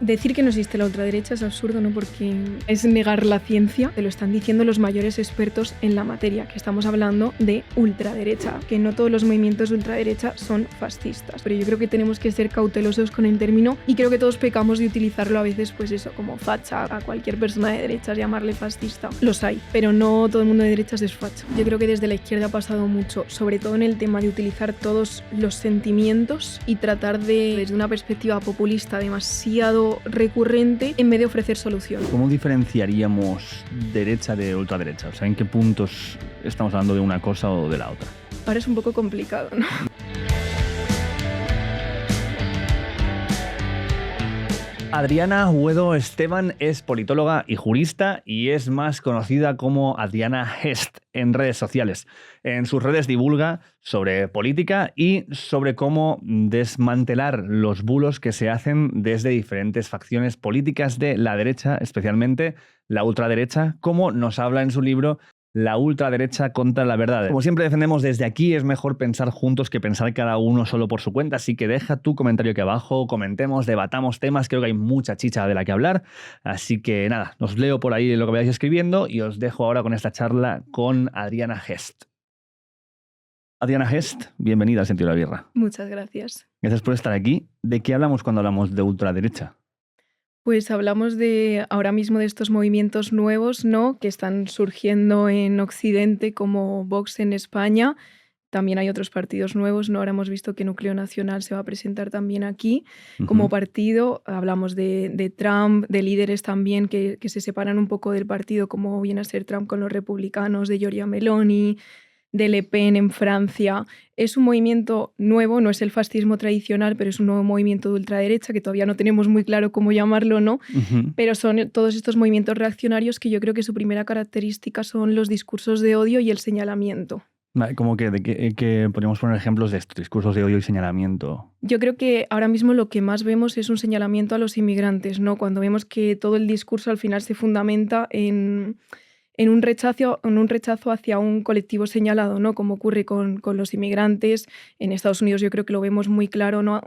Decir que no existe la ultraderecha es absurdo, ¿no? Porque es negar la ciencia, te lo están diciendo los mayores expertos en la materia, que estamos hablando de ultraderecha, que no todos los movimientos de ultraderecha son fascistas. Pero yo creo que tenemos que ser cautelosos con el término y creo que todos pecamos de utilizarlo a veces, pues eso, como facha, a cualquier persona de derechas llamarle fascista. Los hay, pero no todo el mundo de derechas es facha. Yo creo que desde la izquierda ha pasado mucho, sobre todo en el tema de utilizar todos los sentimientos y tratar de, desde una perspectiva populista demasiado recurrente, en vez de ofrecer solución. ¿Cómo diferenciaríamos derecha de ultraderecha? O sea, ¿en qué puntos estamos hablando de una cosa o de la otra? Ahora es un poco complicado, ¿no? Adriana Huedo Esteban es politóloga y jurista y es más conocida como Adriana Hest en redes sociales. En sus redes divulga sobre política y sobre cómo desmantelar los bulos que se hacen desde diferentes facciones políticas de la derecha, especialmente la ultraderecha, como nos habla en su libro La ultraderecha contra la verdad. Como siempre defendemos desde aquí, es mejor pensar juntos que pensar cada uno solo por su cuenta, así que deja tu comentario aquí abajo, comentemos, debatamos temas, creo que hay mucha chicha de la que hablar, así que nada, os leo por ahí lo que vayáis escribiendo y os dejo ahora con esta charla con Adriana Hest. Adriana Hest, bienvenida al Sentido de la Birra. Muchas gracias. Gracias por estar aquí. ¿De qué hablamos cuando hablamos de ultraderecha? Pues hablamos de ahora mismo de estos movimientos nuevos, ¿no? Que están surgiendo en Occidente, como Vox en España. También hay otros partidos nuevos, ¿no? Ahora hemos visto que Núcleo Nacional se va a presentar también aquí como partido. Hablamos de Trump, de líderes también que se separan un poco del partido, como viene a ser Trump con los republicanos, de Giorgia Meloni, de Le Pen en Francia. Es un movimiento nuevo, no es el fascismo tradicional, pero es un nuevo movimiento de ultraderecha que todavía no tenemos muy claro cómo llamarlo, ¿no? Pero son todos estos movimientos reaccionarios que yo creo que su primera característica son los discursos de odio y el señalamiento. ¿Cómo que podríamos poner ejemplos de estos discursos de odio y señalamiento? Yo creo que ahora mismo lo que más vemos es un señalamiento a los inmigrantes, ¿no? Cuando vemos que todo el discurso al final se fundamenta en un rechazo hacia un colectivo señalado, ¿no? Como ocurre con los inmigrantes. En Estados Unidos yo creo que lo vemos muy claro, ¿no?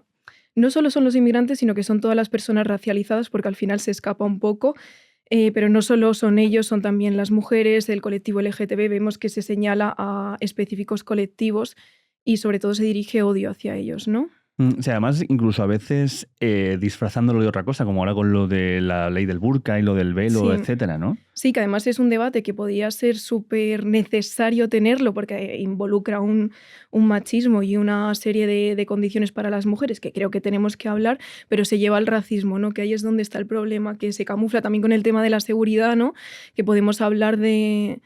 No solo son los inmigrantes, sino que son todas las personas racializadas, porque al final se escapa un poco, pero no solo son ellos, son también las mujeres, el colectivo LGTB. Vemos que se señala a específicos colectivos y sobre todo se dirige odio hacia elos, ¿no? O sea, además, incluso a veces disfrazándolo de otra cosa, como ahora con lo de la ley del burka y lo del velo, Sí. etcétera, ¿no? Sí, que además es un debate que podía ser súper necesario tenerlo porque involucra un machismo y una serie de condiciones para las mujeres que creo que tenemos que hablar, pero se lleva al racismo, ¿no? Que ahí es donde está el problema, que se camufla también con el tema de la seguridad, ¿no? Que podemos hablar de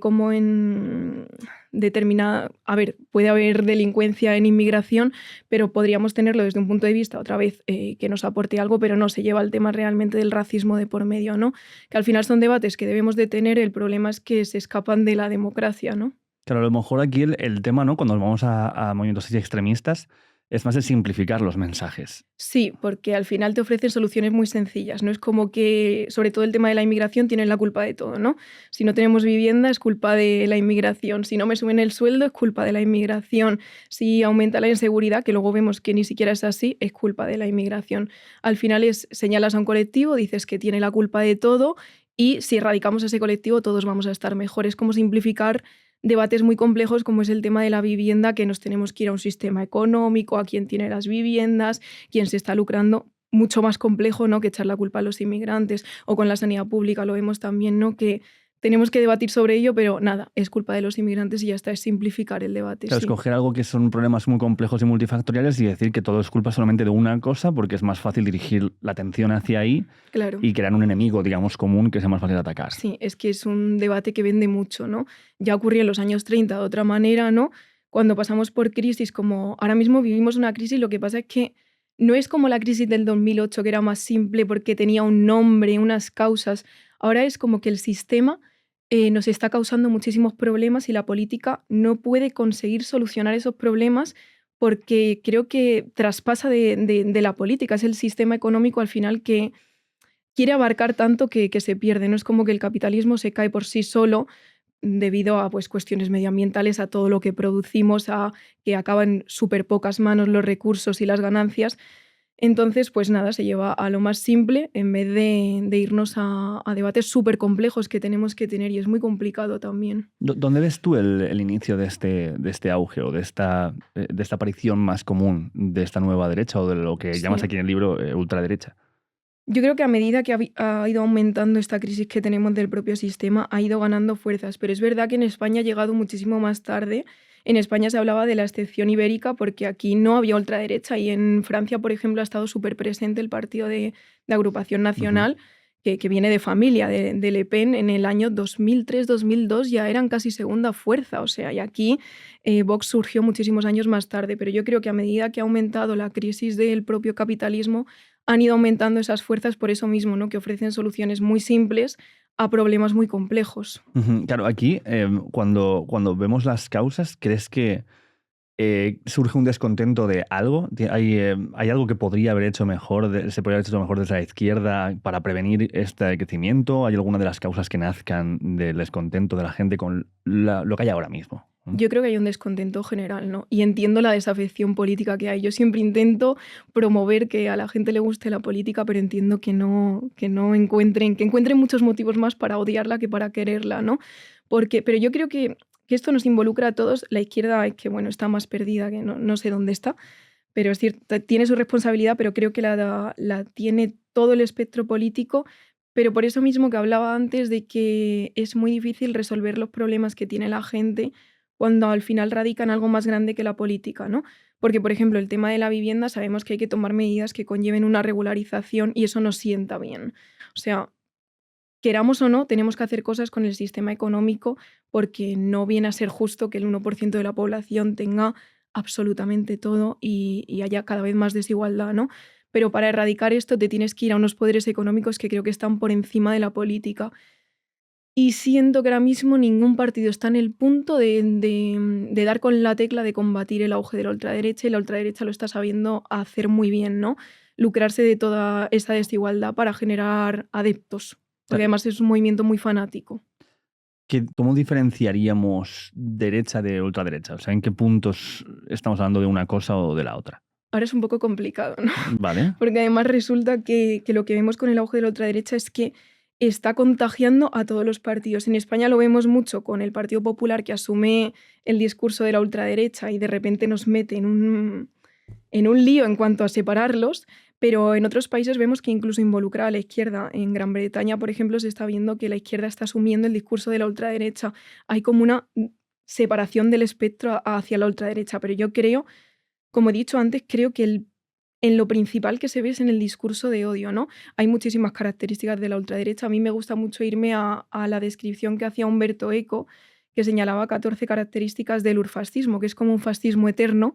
cómo en determinada... A ver, puede haber delincuencia en inmigración, pero podríamos tenerlo desde un punto de vista, otra vez, que nos aporte algo, pero no se lleva al tema realmente del racismo de por medio, ¿no? Que al final son debates que debemos de tener, el problema es que se escapan de la democracia, ¿no? Claro, a lo mejor aquí el tema, ¿no? Cuando vamos a movimientos así extremistas, es más de simplificar los mensajes. Sí, porque al final te ofrecen soluciones muy sencillas, ¿no? Es como que, sobre todo el tema de la inmigración, tienen la culpa de todo, ¿no? Si no tenemos vivienda, es culpa de la inmigración. Si no me suben el sueldo, es culpa de la inmigración. Si aumenta la inseguridad, que luego vemos que ni siquiera es así, es culpa de la inmigración. Al final señalas a un colectivo, dices que tiene la culpa de todo y si erradicamos ese colectivo, todos vamos a estar mejor. Es como simplificar debates muy complejos como es el tema de la vivienda, que nos tenemos que ir a un sistema económico, a quién tiene las viviendas, quién se está lucrando, mucho más complejo, ¿no? Que echar la culpa a los inmigrantes, o con la sanidad pública lo vemos también, ¿no? Que tenemos que debatir sobre ello, pero nada, es culpa de los inmigrantes y ya está, es simplificar el debate. Claro, sí. escoger algo que son problemas muy complejos y multifactoriales y decir que todo es culpa solamente de una cosa, porque es más fácil dirigir la atención hacia ahí Claro. y crear un enemigo, digamos, común que sea más fácil de atacar. Sí, es que es un debate que vende mucho, ¿no? Ya ocurrió en los años 30 de otra manera, ¿no? Cuando pasamos por crisis, como ahora mismo vivimos una crisis, lo que pasa es que no es como la crisis del 2008, que era más simple porque tenía un nombre, unas causas. Ahora es como que el sistema nos está causando muchísimos problemas y la política no puede conseguir solucionar esos problemas porque creo que traspasa de la política. Es el sistema económico al final que quiere abarcar tanto que se pierde. No es como que el capitalismo se cae por sí solo debido a pues, cuestiones medioambientales, a todo lo que producimos, a que acaban súper pocas manos los recursos y las ganancias. Entonces, pues nada, se lleva a lo más simple en vez de irnos a debates súper complejos que tenemos que tener y es muy complicado también. ¿Dónde ves tú el inicio de este auge o de esta aparición más común de esta nueva derecha o de lo que llamas Sí. aquí en el libro ultraderecha? Yo creo que a medida que ha ido aumentando esta crisis que tenemos del propio sistema, ha ido ganando fuerzas, pero es verdad que en España ha llegado muchísimo más tarde. En España se hablaba de la excepción ibérica porque aquí no había ultraderecha y en Francia, por ejemplo, ha estado súper presente el partido de Agrupación Ujú. Nacional, que viene de familia, de Le Pen. En el año 2003-2002 ya eran casi segunda fuerza, o sea, y aquí Vox surgió muchísimos años más tarde, pero yo creo que a medida que ha aumentado la crisis del propio capitalismo, han ido aumentando esas fuerzas por eso mismo, ¿no? Que ofrecen soluciones muy simples a problemas muy complejos. Ujú. Claro, aquí cuando vemos las causas, ¿crees que surge un descontento de algo? ¿Hay algo que podría haber hecho mejor, se podría haber hecho mejor desde la izquierda para prevenir este crecimiento? ¿Hay alguna de las causas que nazcan del descontento de la gente con lo que hay ahora mismo? ¿Mm? Yo creo que hay un descontento general, ¿no? Y entiendo la desafección política que hay. Yo siempre intento promover que a la gente le guste la política, pero entiendo que encuentren muchos motivos más para odiarla que para quererla, ¿no? Pero yo creo que esto nos involucra a todos. La izquierda es que, bueno, está más perdida, que no sé dónde está, pero es cierto, tiene su responsabilidad, pero creo que la tiene todo el espectro político. Pero por eso mismo que hablaba antes de que es muy difícil resolver los problemas que tiene la gente cuando al final radica en algo más grande que la política, ¿no? Porque, por ejemplo, el tema de la vivienda, sabemos que hay que tomar medidas que conlleven una regularización y eso nos sienta bien. O sea, queramos o no, tenemos que hacer cosas con el sistema económico porque no viene a ser justo que el 1% de la población tenga absolutamente todo y haya cada vez más desigualdad, ¿no? Pero para erradicar esto te tienes que ir a unos poderes económicos que creo que están por encima de la política. Y siento que ahora mismo ningún partido está en el punto de dar con la tecla de combatir el auge de la ultraderecha y la ultraderecha lo está sabiendo hacer muy bien, ¿no? Lucrarse de toda esa desigualdad para generar adeptos, porque además es un movimiento muy fanático. ¿Cómo diferenciaríamos derecha de ultraderecha? O sea, ¿en qué puntos estamos hablando de una cosa o de la otra? Ahora es un poco complicado, ¿no? Vale. Porque además resulta que lo que vemos con el auge de la ultraderecha es que está contagiando a todos los partidos. En España lo vemos mucho con el Partido Popular que asume el discurso de la ultraderecha y de repente nos mete en un lío en cuanto a separarlos, pero en otros países vemos que incluso involucra a la izquierda. En Gran Bretaña, por ejemplo, se está viendo que la izquierda está asumiendo el discurso de la ultraderecha. Hay como una separación del espectro hacia la ultraderecha, pero yo creo, como he dicho antes, creo que en lo principal que se ve es en el discurso de odio, ¿no? Hay muchísimas características de la ultraderecha. A mí me gusta mucho irme a la descripción que hacía Umberto Eco, que señalaba 14 características del urfascismo, que es como un fascismo eterno,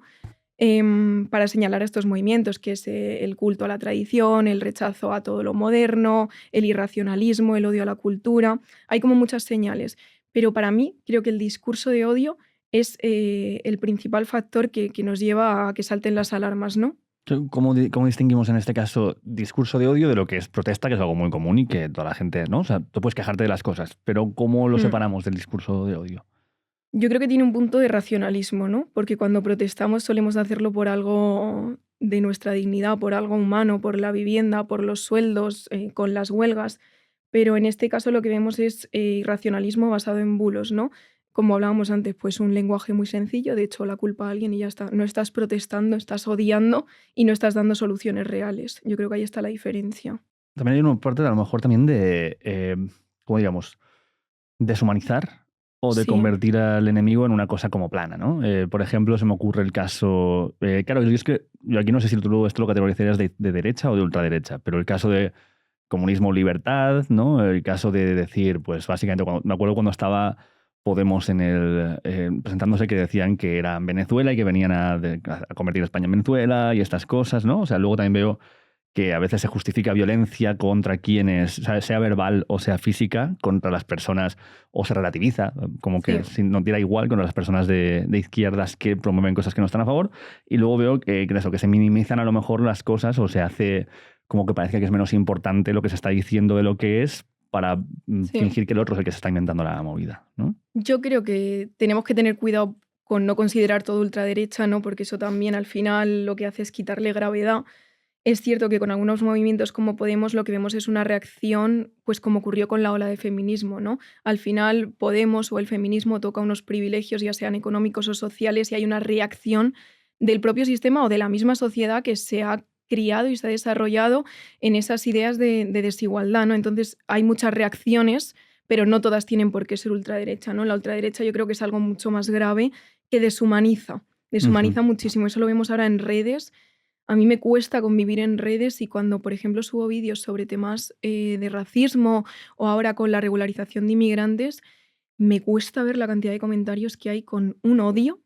para señalar estos movimientos, que es el culto a la tradición, el rechazo a todo lo moderno, el irracionalismo, el odio a la cultura. Hay como muchas señales. Pero para mí creo que el discurso de odio es el principal factor que nos lleva a que salten las alarmas, ¿no? ¿Cómo distinguimos en este caso discurso de odio de lo que es protesta, que es algo muy común y que toda la gente, ¿no? O sea, tú puedes quejarte de las cosas, pero ¿cómo lo Mm. separamos del discurso de odio? Yo creo que tiene un punto de racionalismo, ¿no? Porque cuando protestamos solemos hacerlo por algo de nuestra dignidad, por algo humano, por la vivienda, por los sueldos, con las huelgas. Pero en este caso lo que vemos es irracionalismo basado en bulos, ¿no? Como hablábamos antes, pues un lenguaje muy sencillo, de hecho la culpa a alguien y ya está. No estás protestando, estás odiando y no estás dando soluciones reales. Yo creo que ahí está la diferencia. También hay una parte, a lo mejor, también de, ¿cómo digamos? Deshumanizar o de Sí, convertir al enemigo en una cosa como plana, ¿no? Por ejemplo, se me ocurre el caso... claro, yo es que yo aquí no sé si tú esto lo categorizarías de derecha o de ultraderecha, pero el caso de comunismo libertad, ¿no? El caso de decir, pues básicamente, me acuerdo cuando estaba Podemos presentándose que decían que eran Venezuela y que venían a convertir a España en Venezuela y estas cosas, ¿no? O sea, luego también veo que a veces se justifica violencia contra quienes, sea verbal o sea física, contra las personas, o se relativiza, como sí. que no tira igual contra las personas de izquierdas que promueven cosas que no están a favor, y luego veo que se minimizan a lo mejor las cosas o se hace como que parece que es menos importante lo que se está diciendo de lo que es para Sí. fingir que el otro es el que se está inventando la movida, ¿no? Yo creo que tenemos que tener cuidado con no considerar todo ultraderecha, ¿no? Porque eso también al final lo que hace es quitarle gravedad. Es cierto que con algunos movimientos como Podemos lo que vemos es una reacción, pues como ocurrió con la ola de feminismo, ¿no? Al final Podemos o el feminismo toca unos privilegios, ya sean económicos o sociales, y hay una reacción del propio sistema o de la misma sociedad que se ha criado y se ha desarrollado en esas ideas de desigualdad, ¿no? Entonces hay muchas reacciones, pero no todas tienen por qué ser ultraderecha, ¿no? La ultraderecha yo creo que es algo mucho más grave que deshumaniza muchísimo. Eso lo vemos ahora en redes. A mí me cuesta convivir en redes y cuando, por ejemplo, subo vídeos sobre temas de racismo o ahora con la regularización de inmigrantes, me cuesta ver la cantidad de comentarios que hay con un odio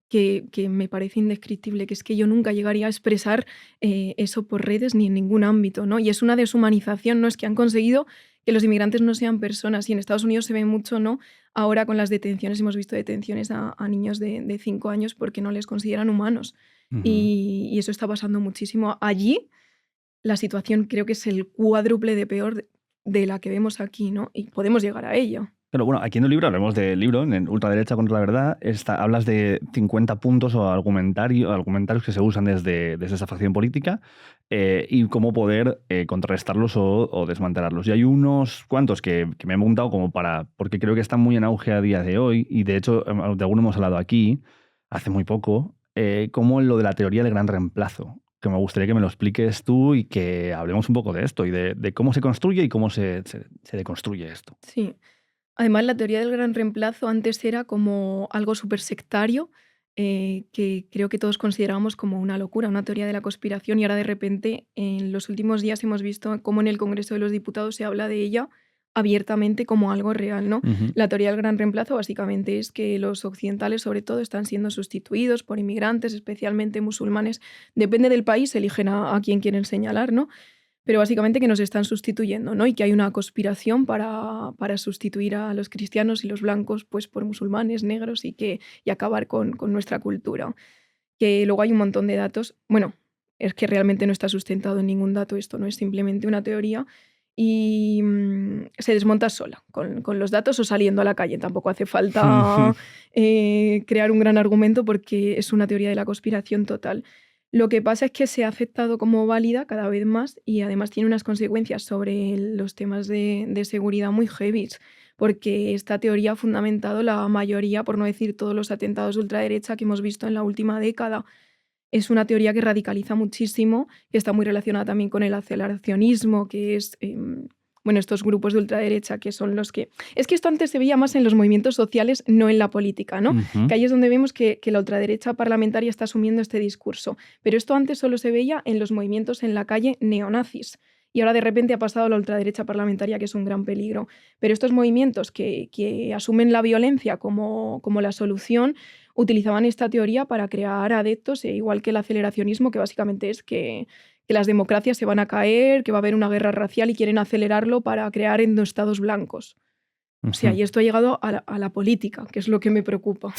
que me parece indescriptible, que es que yo nunca llegaría a expresar eso por redes ni en ningún ámbito, ¿no? Y es una deshumanización, ¿no? Es que han conseguido que los inmigrantes no sean personas y en Estados Unidos se ve mucho, ¿no? Ahora con las detenciones, hemos visto detenciones a niños de 5 años porque no les consideran humanos. Ujú. Y eso está pasando muchísimo. Allí la situación creo que es el cuádruple de peor de la que vemos aquí, ¿no? Y podemos llegar a ello. Pero bueno, aquí en el libro, hablemos del libro, en Ultraderecha contra la verdad, hablas de 50 puntos o argumentarios que se usan desde esa facción política y cómo poder contrarrestarlos o desmantelarlos. Y hay unos cuantos que me he montado porque creo que están muy en auge a día de hoy y de hecho de alguno hemos hablado aquí hace muy poco, como lo de la teoría del gran reemplazo, que me gustaría que me lo expliques tú y que hablemos un poco de esto y de cómo se construye y cómo se deconstruye esto. Sí. Además, la teoría del gran reemplazo antes era como algo súper sectario, que creo que todos considerábamos como una locura, una teoría de la conspiración, y ahora de repente en los últimos días hemos visto cómo en el Congreso de los Diputados se habla de ella abiertamente como algo real, ¿no? Ujú. La teoría del gran reemplazo básicamente es que los occidentales sobre todo están siendo sustituidos por inmigrantes, especialmente musulmanes. Depende del país, eligen a quién quieren señalar, ¿no? Pero básicamente que nos están sustituyendo, ¿no? Y que hay una conspiración para sustituir a los cristianos y los blancos pues, por musulmanes, negros y acabar con nuestra cultura. Que luego hay un montón de datos. Bueno, es que realmente no está sustentado en ningún dato, esto no es simplemente una teoría. Y se desmonta sola, con los datos o saliendo a la calle. Tampoco hace falta crear un gran argumento porque es una teoría de la conspiración total. Lo que pasa es que se ha aceptado como válida cada vez más y además tiene unas consecuencias sobre los temas de seguridad muy heavies, porque esta teoría ha fundamentado la mayoría, por no decir todos los atentados de ultraderecha que hemos visto en la última década. Es una teoría que radicaliza muchísimo, que está muy relacionada también con el aceleracionismo, que es, bueno, estos grupos de ultraderecha que son los que... Es que esto antes se veía más en los movimientos sociales, no en la política, ¿no? Ujú. Que ahí es donde vemos que la ultraderecha parlamentaria está asumiendo este discurso. Pero esto antes solo se veía en los movimientos en la calle neonazis. Y ahora de repente ha pasado a la ultraderecha parlamentaria, que es un gran peligro. Pero estos movimientos que asumen la violencia como la solución utilizaban esta teoría para crear adeptos, igual que el aceleracionismo, que básicamente es que las democracias se van a caer, que va a haber una guerra racial y quieren acelerarlo para crear endoestados blancos. O sea, Ujú. y esto ha llegado a la política, que es lo que me preocupa.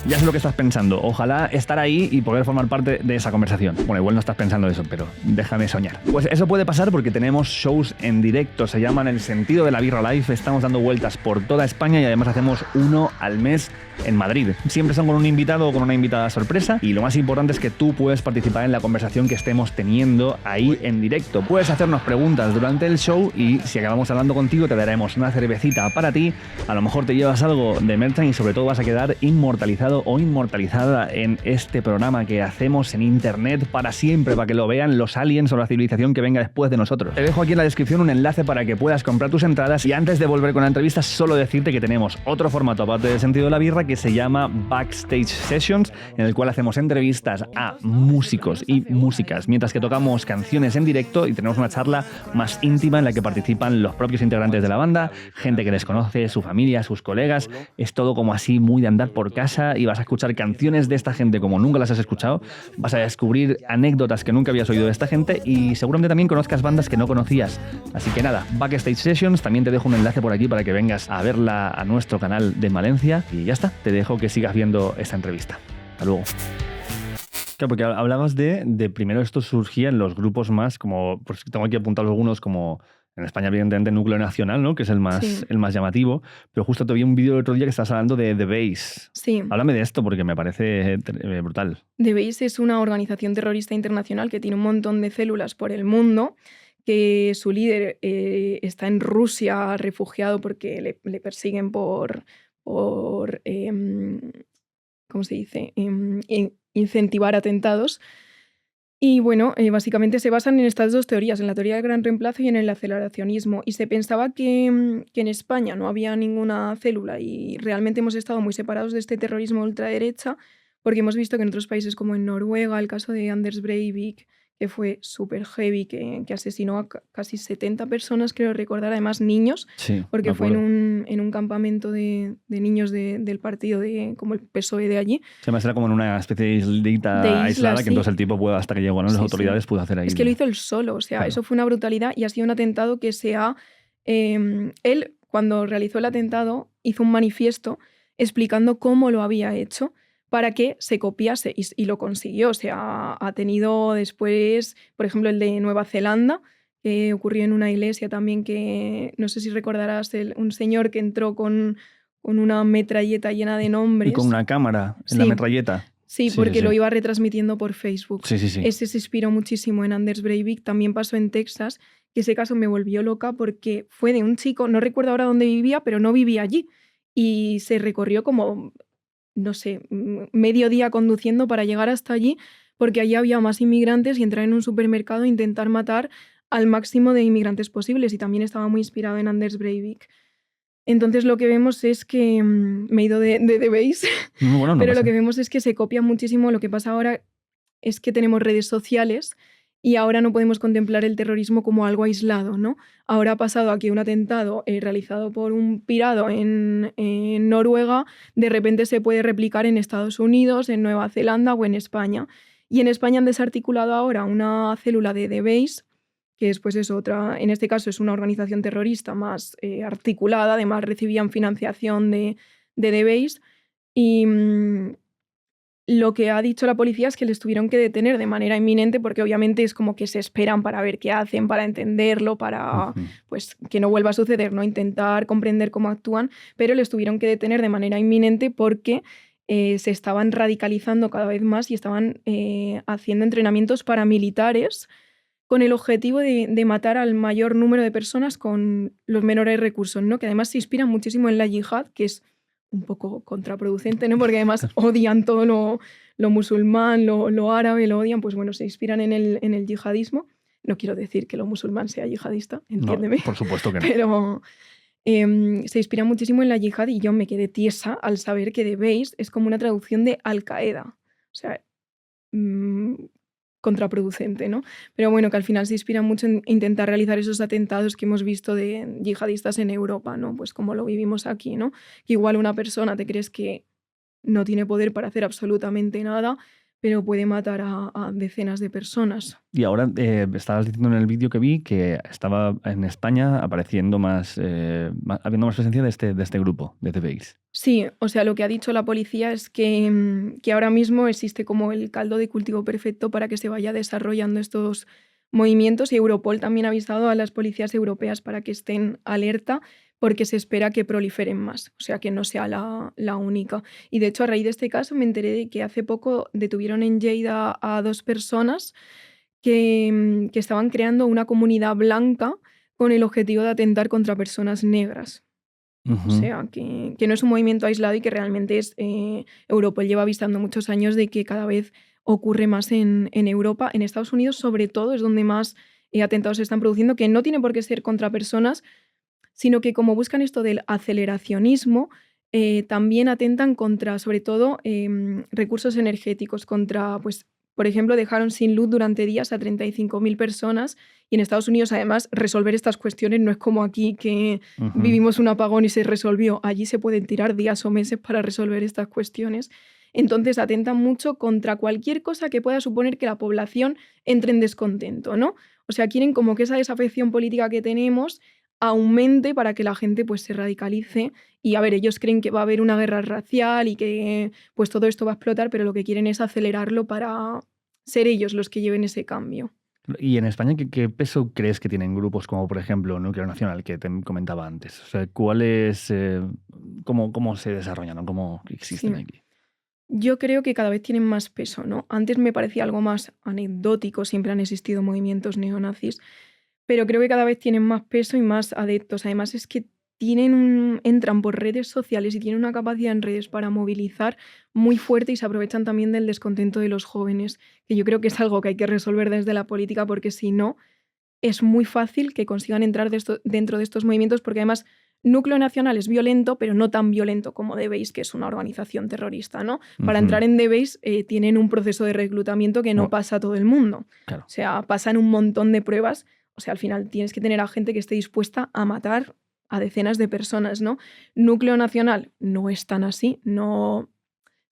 Ya sé lo que estás pensando. Ojalá estar ahí y poder formar parte de esa conversación. Bueno, igual no estás pensando eso, pero déjame soñar. Pues eso puede pasar porque tenemos shows en directo. Se llaman El Sentido de la Birra Live. Estamos dando vueltas por toda España y además hacemos uno al mes en Madrid. Siempre son con un invitado o con una invitada sorpresa y lo más importante es que tú puedes participar en la conversación que estemos teniendo ahí en directo. Puedes hacernos preguntas durante el show y si acabamos hablando contigo te daremos una cervecita para ti. A lo mejor te llevas algo de merchan y sobre todo vas a quedar inmortalizado o inmortalizada en este programa que hacemos en internet para siempre, para que lo vean los aliens o la civilización que venga después de nosotros. Te dejo aquí en la descripción un enlace para que puedas comprar tus entradas y antes de volver con la entrevista solo decirte que tenemos otro formato aparte del Sentido de la Birra que se llama Backstage Sessions, en el cual hacemos entrevistas a músicos y músicas mientras que tocamos canciones en directo y tenemos una charla más íntima en la que participan los propios integrantes de la banda, gente que les conoce, su familia, sus colegas. Es todo como así muy de andar por casa y vas a escuchar canciones de esta gente como nunca las has escuchado, vas a descubrir anécdotas que nunca habías oído de esta gente y seguramente también conozcas bandas que no conocías. Así que nada, Backstage Sessions, también te dejo un enlace por aquí para que vengas a verla a nuestro canal de Valencia y ya está, te dejo que sigas viendo esta entrevista. Hasta luego. Claro, porque hablabas de primero esto surgía en los grupos más como, pues tengo aquí apuntados algunos como En España, evidentemente, Núcleo Nacional, ¿no? Que es Sí, el más llamativo. Pero justo te vi un vídeo el otro día que estás hablando de The Base. sí. Háblame de esto porque me parece brutal. The Base es una organización terrorista internacional que tiene un montón de células por el mundo, que su líder está en Rusia refugiado porque le persiguen por ¿cómo se dice? Incentivar atentados. Y bueno, básicamente se basan en estas dos teorías, en la teoría del gran reemplazo y en el aceleracionismo. Y se pensaba que en España no había ninguna célula y realmente hemos estado muy separados de este terrorismo ultraderecha porque hemos visto que en otros países como en Noruega, el caso de Anders Breivik, que fue súper heavy, que asesinó a casi 70 personas, creo recordar, además niños, Sí, me porque fue acuerdo. en un campamento de niños del partido, como el PSOE de allí. Se me hace como en una especie de De islita islas, aislada que sí. entonces el tipo puede, hasta que llegaron las Sí, sí. autoridades, pudo hacer ahí. Es que lo hizo él solo, o sea, Claro. eso fue una brutalidad y ha sido un atentado que él, cuando realizó el atentado, hizo un manifiesto explicando cómo lo había hecho para que se copiase y lo consiguió. O sea, ha tenido después, por ejemplo, el de Nueva Zelanda, que ocurrió en una iglesia también que, no sé si recordarás, un señor que entró con una metralleta llena de Y con nombres. una cámara en la Sí, metralleta. sí, Sí, sí, porque sí. lo iba retransmitiendo por Facebook. Sí, sí, sí. Ese se inspiró muchísimo en Anders Breivik, también pasó en Texas, que ese caso me volvió loca porque fue de un chico, no recuerdo ahora dónde vivía, pero no vivía allí. Y se recorrió como, no sé, medio día conduciendo para llegar hasta allí, porque allí había más inmigrantes y entrar en un supermercado e intentar matar al máximo de inmigrantes posibles. Y también estaba muy inspirado en Anders Breivik. Entonces lo que vemos es que, me he ido de The Base, No, bueno, no pero lo que pasa. vemos es que se copia muchísimo. Lo que pasa ahora es que tenemos redes sociales y ahora no podemos contemplar el terrorismo como algo aislado, ¿no? Ahora ha pasado aquí un atentado realizado por un pirado en Noruega, de repente se puede replicar en Estados Unidos, en Nueva Zelanda o en España. Y en España han desarticulado ahora una célula de The Base, que es pues eso, otra, en este caso es una organización terrorista más articulada, además recibían financiación de The Base. Y lo que ha dicho la policía es que les tuvieron que detener de manera inminente porque obviamente es como que se esperan para ver qué hacen, para entenderlo, para Ujú. pues que no vuelva a suceder, ¿no? Intentar comprender cómo actúan, pero les tuvieron que detener de manera inminente porque se estaban radicalizando cada vez más y estaban haciendo entrenamientos paramilitares con el objetivo de matar al mayor número de personas con los menores recursos, ¿no? Que además se inspiran muchísimo en la yihad, que es un poco contraproducente, ¿no? Porque además odian todo lo musulmán, lo árabe, lo odian, pues bueno, se inspiran en el yihadismo. No quiero decir que lo musulmán sea yihadista, No, entiéndeme, por supuesto que no. pero se inspiran muchísimo en la yihad y yo me quedé tiesa al saber que The Base es como una traducción de Al-Qaeda. O sea, mm, contraproducente, ¿no? Pero bueno, que al final se inspira mucho en intentar realizar esos atentados que hemos visto de yihadistas en Europa, ¿no? Pues como lo vivimos aquí, ¿no? Que igual una persona te crees que no tiene poder para hacer absolutamente nada, pero puede matar a decenas de personas. Y ahora estabas diciendo en el vídeo que vi que estaba en España apareciendo habiendo más presencia de este grupo, de The Base. Sí, o sea, lo que ha dicho la policía es que ahora mismo existe como el caldo de cultivo perfecto para que se vaya desarrollando estos movimientos y Europol también ha avisado a las policías europeas para que estén alerta porque se espera que proliferen más, o sea, que no sea la única. Y de hecho, a raíz de este caso me enteré de que hace poco detuvieron en Lleida a 2 personas que estaban creando una comunidad blanca con el objetivo de atentar contra personas negras. O Ujú. sea, que no es un movimiento aislado y que realmente es, Europol lleva avisando muchos años de que cada vez ocurre más en Europa. En Estados Unidos, sobre todo, es donde más atentados se están produciendo, que no tiene por qué ser contra personas, sino que como buscan esto del aceleracionismo, también atentan contra, sobre todo, recursos energéticos, contra, pues, por ejemplo, dejaron sin luz durante días a 35.000 personas y en Estados Unidos, además, resolver estas cuestiones no es como aquí que Ujú. vivimos un apagón y se resolvió. Allí se pueden tirar días o meses para resolver estas cuestiones. Entonces atentan mucho contra cualquier cosa que pueda suponer que la población entre en descontento, ¿no? O sea, quieren como que esa desafección política que tenemos aumente para que la gente pues se radicalice y a ver, ellos creen que va a haber una guerra racial y que pues todo esto va a explotar, pero lo que quieren es acelerarlo para ser ellos los que lleven ese cambio. ¿Y en España qué peso crees que tienen grupos como, por ejemplo, Núcleo Nacional, que te comentaba antes? O sea, cómo se desarrollan o cómo existen Sí. aquí? Yo creo que cada vez tienen más peso, ¿no? Antes me parecía algo más anecdótico, siempre han existido movimientos neonazis, pero creo que cada vez tienen más peso y más adeptos. Además es que entran por redes sociales y tienen una capacidad en redes para movilizar muy fuerte y se aprovechan también del descontento de los jóvenes, que yo creo que es algo que hay que resolver desde la política porque si no, es muy fácil que consigan entrar dentro de estos movimientos porque además Núcleo Nacional es violento, pero no tan violento como The Base, que es una organización terrorista, ¿no? Para Ujú. entrar en The Base tienen un proceso de reclutamiento que no Bueno, pasa a todo el mundo. O claro. sea, pasan un montón de pruebas. O sea, al final tienes que tener a gente que esté dispuesta a matar a decenas de personas, ¿no? Núcleo Nacional no es tan así, no.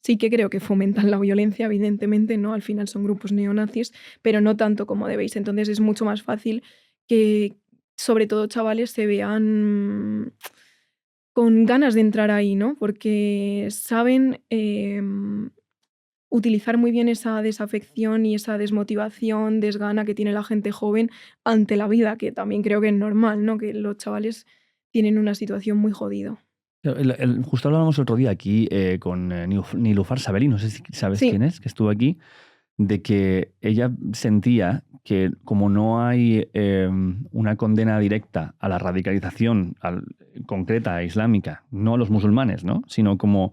Sí que creo que fomentan la violencia, evidentemente, ¿no? Al final son grupos neonazis, pero no tanto como debéis. Entonces es mucho más fácil que, sobre todo chavales, se vean con ganas de entrar ahí, ¿no? Porque saben utilizar muy bien esa desafección y esa desmotivación, desgana que tiene la gente joven ante la vida, que también creo que es normal, ¿no? Que los chavales tienen una situación muy jodida. Justo hablábamos el otro día aquí con Nilufar Sabeli, no sé si sabes Sí, quién es, que estuvo aquí, de que ella sentía que como no hay una condena directa a la radicalización concreta islámica, no a los musulmanes, ¿no? Sino como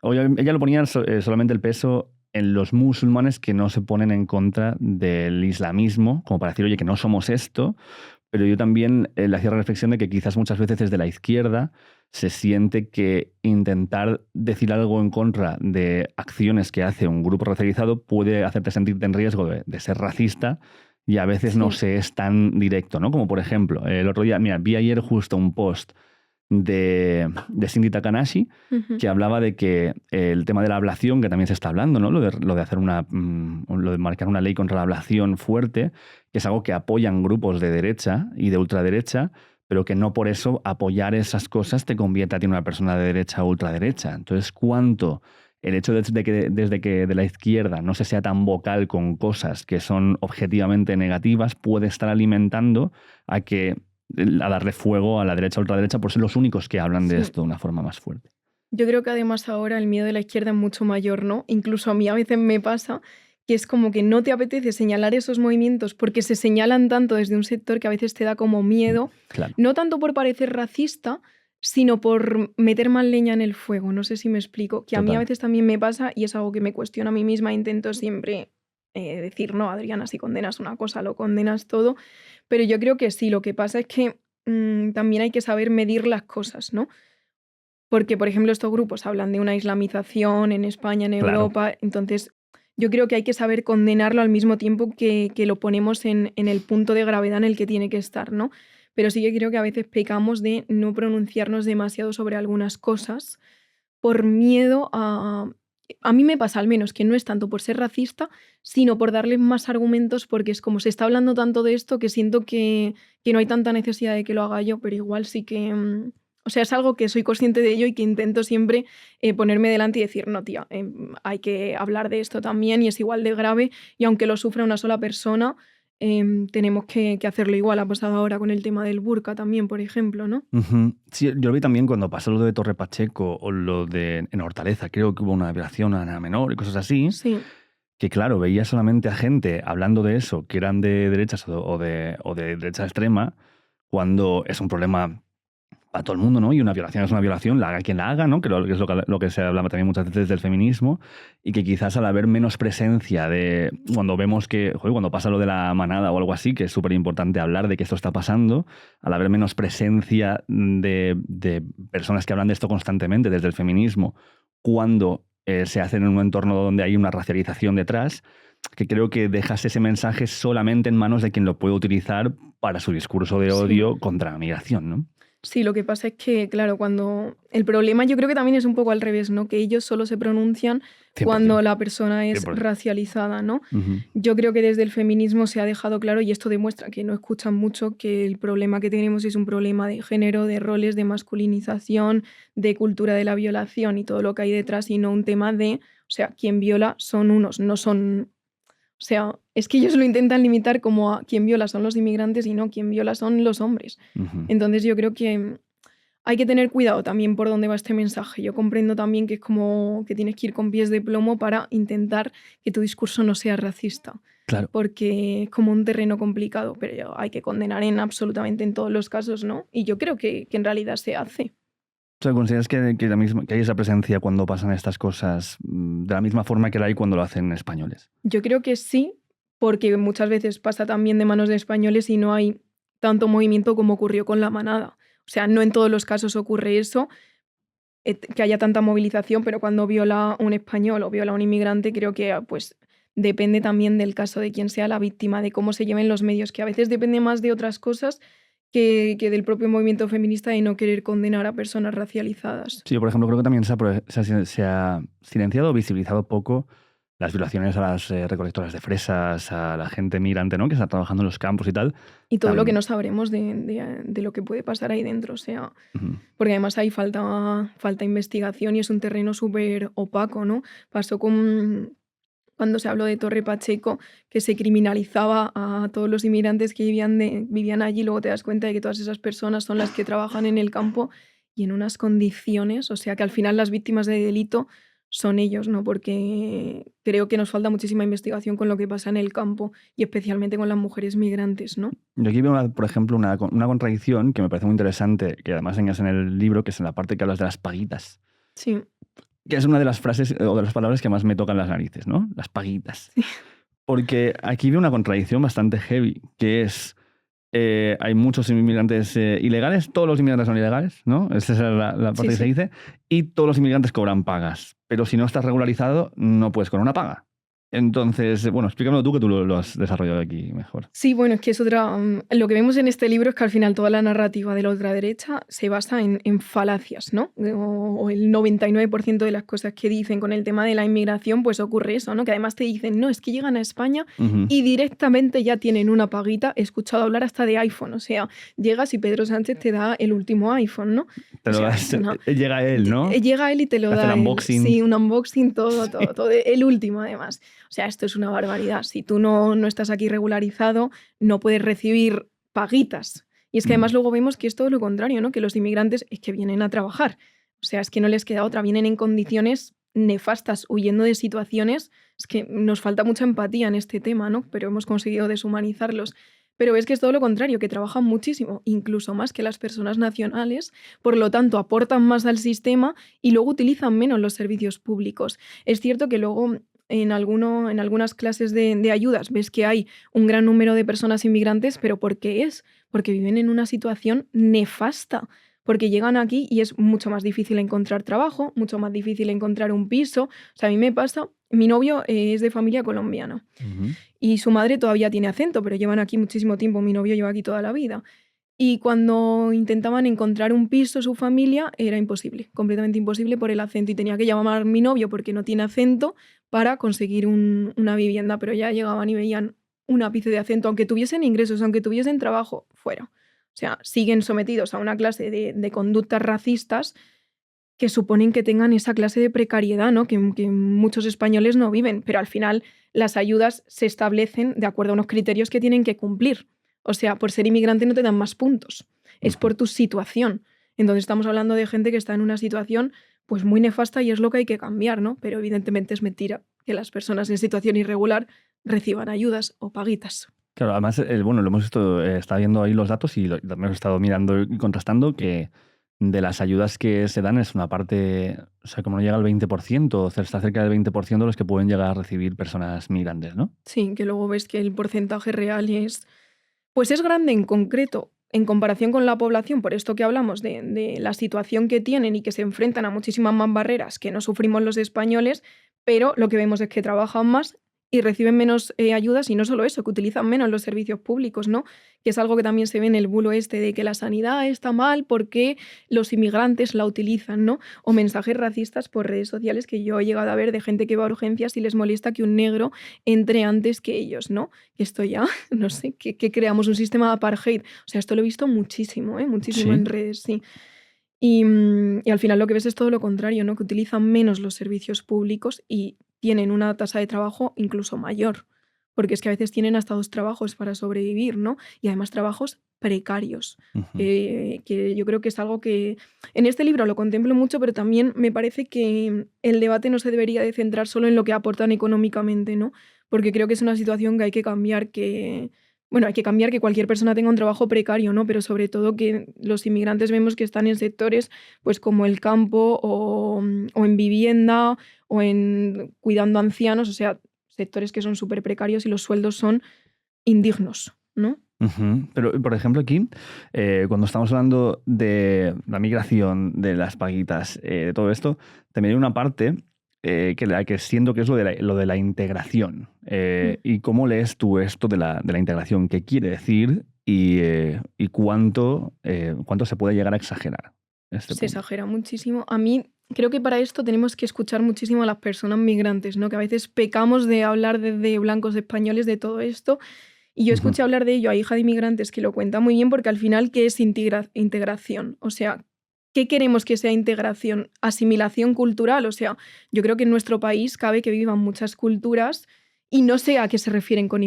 ella lo ponía solamente el peso en los musulmanes que no se ponen en contra del islamismo, como para decir, oye, que no somos esto, pero yo también le hacía la reflexión de que quizás muchas veces desde la izquierda se siente que intentar decir algo en contra de acciones que hace un grupo racializado puede hacerte sentirte en riesgo de ser racista y a veces no sí. se es tan directo, ¿no? Como por ejemplo, el otro día, mira, vi ayer justo un post de Cindy Takanashi Ujú. que hablaba de que el tema de la ablación, que también se está hablando, ¿no? Lo de hacer lo de marcar una ley contra la ablación fuerte, que es algo que apoyan grupos de derecha y de ultraderecha, pero que no por eso apoyar esas cosas te convierte a ti en una persona de derecha o ultraderecha. Entonces, ¿cuánto el hecho desde que de la izquierda no se sea tan vocal con cosas que son objetivamente negativas puede estar alimentando a darle fuego a la derecha o ultraderecha por ser los únicos que hablan de Sí. esto de una forma más fuerte? Yo creo que además ahora el miedo de la izquierda es mucho mayor, ¿no? Incluso a mí a veces me pasa que es como que no te apetece señalar esos movimientos porque se señalan tanto desde un sector que a veces te da como miedo, Claro, no tanto por parecer racista, sino por meter más leña en el fuego. No sé si me explico, que a mí a total. veces también me pasa y es algo que me cuestiona a mí misma. Intento siempre decir, no, Adriana, si condenas una cosa, lo condenas todo, pero yo creo que sí, lo que pasa es que también hay que saber medir las cosas, ¿no? Porque, por ejemplo, estos grupos hablan de una islamización en España, en Claro. Europa, entonces yo creo que hay que saber condenarlo al mismo tiempo que lo ponemos en el punto de gravedad en el que tiene que estar, ¿no? Pero sí que creo que a veces pecamos de no pronunciarnos demasiado sobre algunas cosas por miedo a... A mí me pasa al menos que no es tanto por ser racista, sino por darles más argumentos porque es como se está hablando tanto de esto que siento que no hay tanta necesidad de que lo haga yo, pero igual sí que... o sea, es algo que soy consciente de ello y que intento siempre ponerme delante y decir, no, tía, hay que hablar de esto también y es igual de grave y aunque lo sufra una sola persona, tenemos que hacerlo igual. Ha pasado ahora con el tema del burka también, por ejemplo, ¿no? Ujú. Sí, yo lo vi también cuando pasó lo de Torre Pacheco o lo de en Hortaleza, creo que hubo una violación a Ana Menor y cosas así, Sí, que claro, veía solamente a gente hablando de eso, que eran de derechas o de derecha extrema, cuando es un problema a todo el mundo, ¿no? Y una violación es una violación, la haga quien la haga, ¿no? Que es lo que se habla también muchas veces del feminismo, y que quizás al haber menos presencia de cuando vemos que, joder, cuando pasa lo de la manada o algo así, que es súper importante hablar de que esto está pasando, al haber menos presencia de personas que hablan de esto constantemente desde el feminismo, cuando se hace en un entorno donde hay una racialización detrás, que creo que dejas ese mensaje solamente en manos de quien lo puede utilizar para su discurso de sí. odio contra la migración, ¿no? Sí, lo que pasa es que, claro, cuando el problema yo creo que también es un poco al revés, ¿no? Que ellos solo se pronuncian cuando 100%. la persona es 100%. racializada, ¿no? Ujú. Yo creo que desde el feminismo se ha dejado claro, y esto demuestra que no escuchan mucho, que el problema que tenemos es un problema de género, de roles, de masculinización, de cultura de la violación y todo lo que hay detrás, y no un tema de, o sea, quien viola son unos, no son O sea, es que ellos lo intentan limitar como a quien viola son los inmigrantes y no, quien viola son los hombres. Ujú. Entonces yo creo que hay que tener cuidado también por dónde va este mensaje. Yo comprendo también que es como que tienes que ir con pies de plomo para intentar que tu discurso no sea racista, Claro. porque es como un terreno complicado, pero hay que condenar en absolutamente en todos los casos, ¿no? Y yo creo que en realidad se hace. O sea, ¿consideras que hay esa presencia cuando pasan estas cosas de la misma forma que la hay cuando lo hacen españoles? Yo creo que sí, porque muchas veces pasa también de manos de españoles y no hay tanto movimiento como ocurrió con la manada. O sea, no en todos los casos ocurre eso, que haya tanta movilización, pero cuando viola un español o viola un inmigrante, creo que pues depende también del caso de quién sea la víctima, de cómo se lleven los medios, que a veces depende más de otras cosas que del propio movimiento feminista y no querer condenar a personas racializadas. Sí, yo, por ejemplo, creo que también se ha silenciado o visibilizado poco las violaciones a las recolectoras de fresas, a la gente migrante, ¿no? Que está trabajando en los campos y tal. Y todo lo que no sabremos de lo que puede pasar ahí dentro, o sea, Ujú. porque además ahí falta investigación y es un terreno súper opaco, ¿no? Pasó cuando se habló de Torre Pacheco, que se criminalizaba a todos los inmigrantes que vivían allí, luego te das cuenta de que todas esas personas son las que trabajan en el campo y en unas condiciones, o sea que al final las víctimas de delito son ellos, ¿no? Porque creo que nos falta muchísima investigación con lo que pasa en el campo y especialmente con las mujeres migrantes, ¿no? Yo aquí veo, por ejemplo, una contradicción que me parece muy interesante, que además enseñas en el libro, que es en la parte que hablas de las paguitas, Sí, que es una de las frases o de las palabras que más me tocan las narices, ¿no? Las paguitas. sí, Porque aquí veo una contradicción bastante heavy, que es, hay muchos inmigrantes ilegales, todos los inmigrantes son ilegales, ¿no? Esa es la parte sí, que se sí. dice, y todos los inmigrantes cobran pagas, pero si no estás regularizado, no puedes cobrar una paga. Entonces, bueno, explícamelo tú, que tú lo has desarrollado aquí mejor. Sí, bueno, es que es otra. Lo que vemos en este libro es que al final toda la narrativa de la ultraderecha se basa en falacias, ¿no? O el 99% de las cosas que dicen con el tema de la inmigración, pues ocurre eso, ¿no? Que además te dicen, no, es que llegan a España Ujú. y directamente ya tienen una paguita. He escuchado hablar hasta de iPhone, o sea, llegas y Pedro Sánchez te da el último iPhone, ¿no? Te O lo sea, das, llega él, ¿no? llega él y te lo Hace el da él. unboxing. Sí, un unboxing, todo, Sí. todo, todo. El último, además. O sea, esto es una barbaridad. Si tú no estás aquí regularizado, no puedes recibir paguitas. Y es que Mm. además luego vemos que es todo lo contrario, ¿no? Que los inmigrantes es que vienen a trabajar. O sea, es que no les queda otra. Vienen en condiciones nefastas, huyendo de situaciones. Es que nos falta mucha empatía en este tema, ¿no? Pero hemos conseguido deshumanizarlos. Pero es que es todo lo contrario, que trabajan muchísimo, incluso más que las personas nacionales, por lo tanto aportan más al sistema y luego utilizan menos los servicios públicos. Es cierto que luego en algunas clases de ayudas ves que hay un gran número de personas inmigrantes, pero ¿por qué es? Porque viven en una situación nefasta, porque llegan aquí y es mucho más difícil encontrar trabajo, mucho más difícil encontrar un piso. O sea, a mí me pasa, mi novio es de familia colombiana Ujú. y su madre todavía tiene acento, pero llevan aquí muchísimo tiempo, mi novio lleva aquí toda la vida. Y cuando intentaban encontrar un piso, su familia, era imposible, completamente imposible por el acento. Y tenía que llamar a mi novio porque no tiene acento para conseguir una vivienda. Pero ya llegaban y veían un ápice de acento, aunque tuviesen ingresos, aunque tuviesen trabajo, fuera. O sea, siguen sometidos a una clase de conductas racistas que suponen que tengan esa clase de precariedad, ¿no? Que muchos españoles no viven. Pero al final las ayudas se establecen de acuerdo a unos criterios que tienen que cumplir. O sea, por ser inmigrante no te dan más puntos, es Ujú. por tu situación. Entonces estamos hablando de gente que está en una situación pues muy nefasta y es lo que hay que cambiar, ¿no? Pero evidentemente es mentira que las personas en situación irregular reciban ayudas o paguitas. Claro, además, bueno, lo hemos visto, está viendo ahí los datos y lo hemos estado mirando y contrastando que de las ayudas que se dan es una parte, o sea, como no llega al 20%, o sea, está cerca del 20% de los que pueden llegar a recibir personas migrantes, ¿no? Sí, que luego ves que el porcentaje real pues es grande en concreto en comparación con la población, por esto que hablamos de la situación que tienen y que se enfrentan a muchísimas más barreras que no sufrimos los españoles, pero lo que vemos es que trabajan más y reciben menos ayudas y no solo eso, que utilizan menos los servicios públicos, ¿no? Que es algo que también se ve en el bulo este de que la sanidad está mal porque los inmigrantes la utilizan, ¿no? O mensajes racistas por redes sociales que yo he llegado a ver de gente que va a urgencias y les molesta que un negro entre antes que ellos, ¿no? Que esto ya, no sé, que creamos un sistema de apartheid. O sea, esto lo he visto muchísimo, ¿eh? Muchísimo en Sí. redes, sí. Y al final lo que ves es todo lo contrario, ¿no? Que utilizan menos los servicios públicos y tienen una tasa de trabajo incluso mayor. porque es que a veces tienen hasta 2 trabajos para sobrevivir, ¿no? Y además trabajos precarios, Ujú. que yo creo que es algo que en este libro lo contemplo mucho, pero también me parece que el debate no se debería de centrar solo en lo que aportan económicamente, ¿no? Porque creo que es una situación que hay que cambiar, que bueno, hay que cambiar que cualquier persona tenga un trabajo precario, ¿no? Pero sobre todo que los inmigrantes vemos que están en sectores, pues como el campo o en vivienda o en cuidando ancianos, o sea, sectores que son súper precarios y los sueldos son indignos, ¿no? Ujú. Pero, por ejemplo, aquí, cuando estamos hablando de la migración, de las paguitas, de todo esto, también hay una parte que siento que es lo de la integración. Mm. ¿Y cómo lees tú esto de la integración? ¿Qué quiere decir y cuánto se puede llegar a exagerar este Se punto? exagera muchísimo. A mí creo que para esto tenemos que escuchar muchísimo a las personas migrantes, ¿no? Que a veces pecamos de hablar desde blancos españoles de todo esto. Y yo Ujú. escuché hablar de ello a hija de inmigrantes que lo cuenta muy bien porque al final, ¿qué es integración? O sea, ¿qué queremos que sea integración? ¿Asimilación cultural? O sea, yo creo que en nuestro país cabe que vivan muchas culturas y no sé a qué se refieren con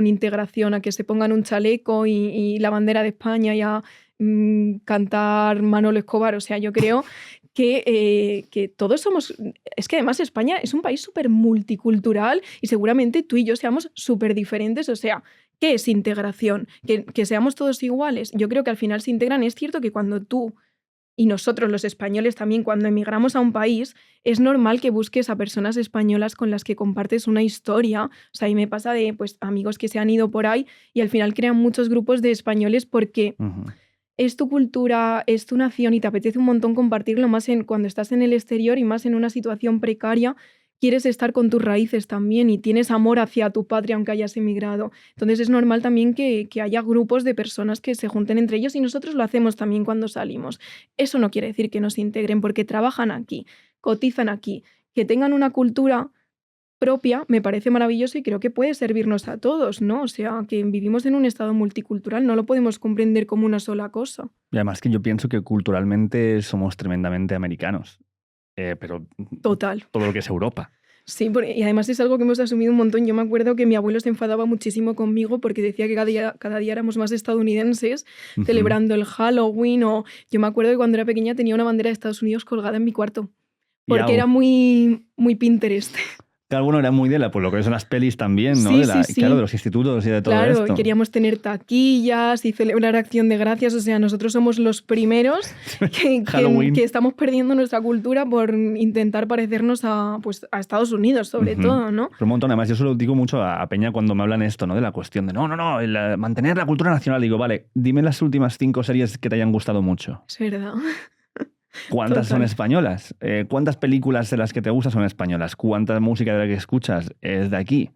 integración, a que se pongan un chaleco y la bandera de España y a cantar Manolo Escobar. O sea, yo creo que todos somos... Es que además España es un país súper multicultural y seguramente tú y yo seamos súper diferentes. O sea, ¿qué es integración? ¿Que seamos todos iguales? Yo creo que al final se integran. Es cierto que cuando tú y nosotros los españoles también, cuando emigramos a un país, es normal que busques a personas españolas con las que compartes una historia. O sea, a mí me pasa de pues, amigos que se han ido por ahí y al final crean muchos grupos de españoles porque Ujú. es tu cultura, es tu nación y te apetece un montón compartirlo más cuando estás en el exterior y más en una situación precaria. Quieres estar con tus raíces también y tienes amor hacia tu patria aunque hayas emigrado. Entonces es normal también que haya grupos de personas que se junten entre ellos y nosotros lo hacemos también cuando salimos. Eso no quiere decir que nos integren porque trabajan aquí, cotizan aquí, que tengan una cultura propia, me parece maravilloso y creo que puede servirnos a todos, ¿no? O sea, que vivimos en un estado multicultural, no lo podemos comprender como una sola cosa. Y además que yo pienso que culturalmente somos tremendamente americanos, pero Total. todo lo que es Europa. Sí, y además es algo que hemos asumido un montón. Yo me acuerdo que mi abuelo se enfadaba muchísimo conmigo porque decía que cada día éramos más estadounidenses Ujú. celebrando el Halloween o yo me acuerdo que cuando era pequeña tenía una bandera de Estados Unidos colgada en mi cuarto Y porque era muy, muy Pinterest. claro, bueno, era muy de por lo que son las pelis también, ¿no? Sí, sí, Claro, de sí. los institutos y de todo Claro, y esto. queríamos tener taquillas y celebrar Acción de Gracias. O sea, nosotros somos los primeros que Halloween. estamos perdiendo nuestra cultura por intentar parecernos pues, a Estados Unidos, sobre Ujú. todo, ¿no? Pero un montón, además, yo se lo digo mucho a Peña cuando me hablan esto, ¿no? De la cuestión de no, mantener la cultura nacional. Digo, vale, dime las últimas 5 series que te hayan gustado mucho. Es verdad. ¿Cuántas son Total. españolas? ¿Cuántas películas de las que te gustan son españolas? ¿Cuánta música de la que escuchas es de aquí?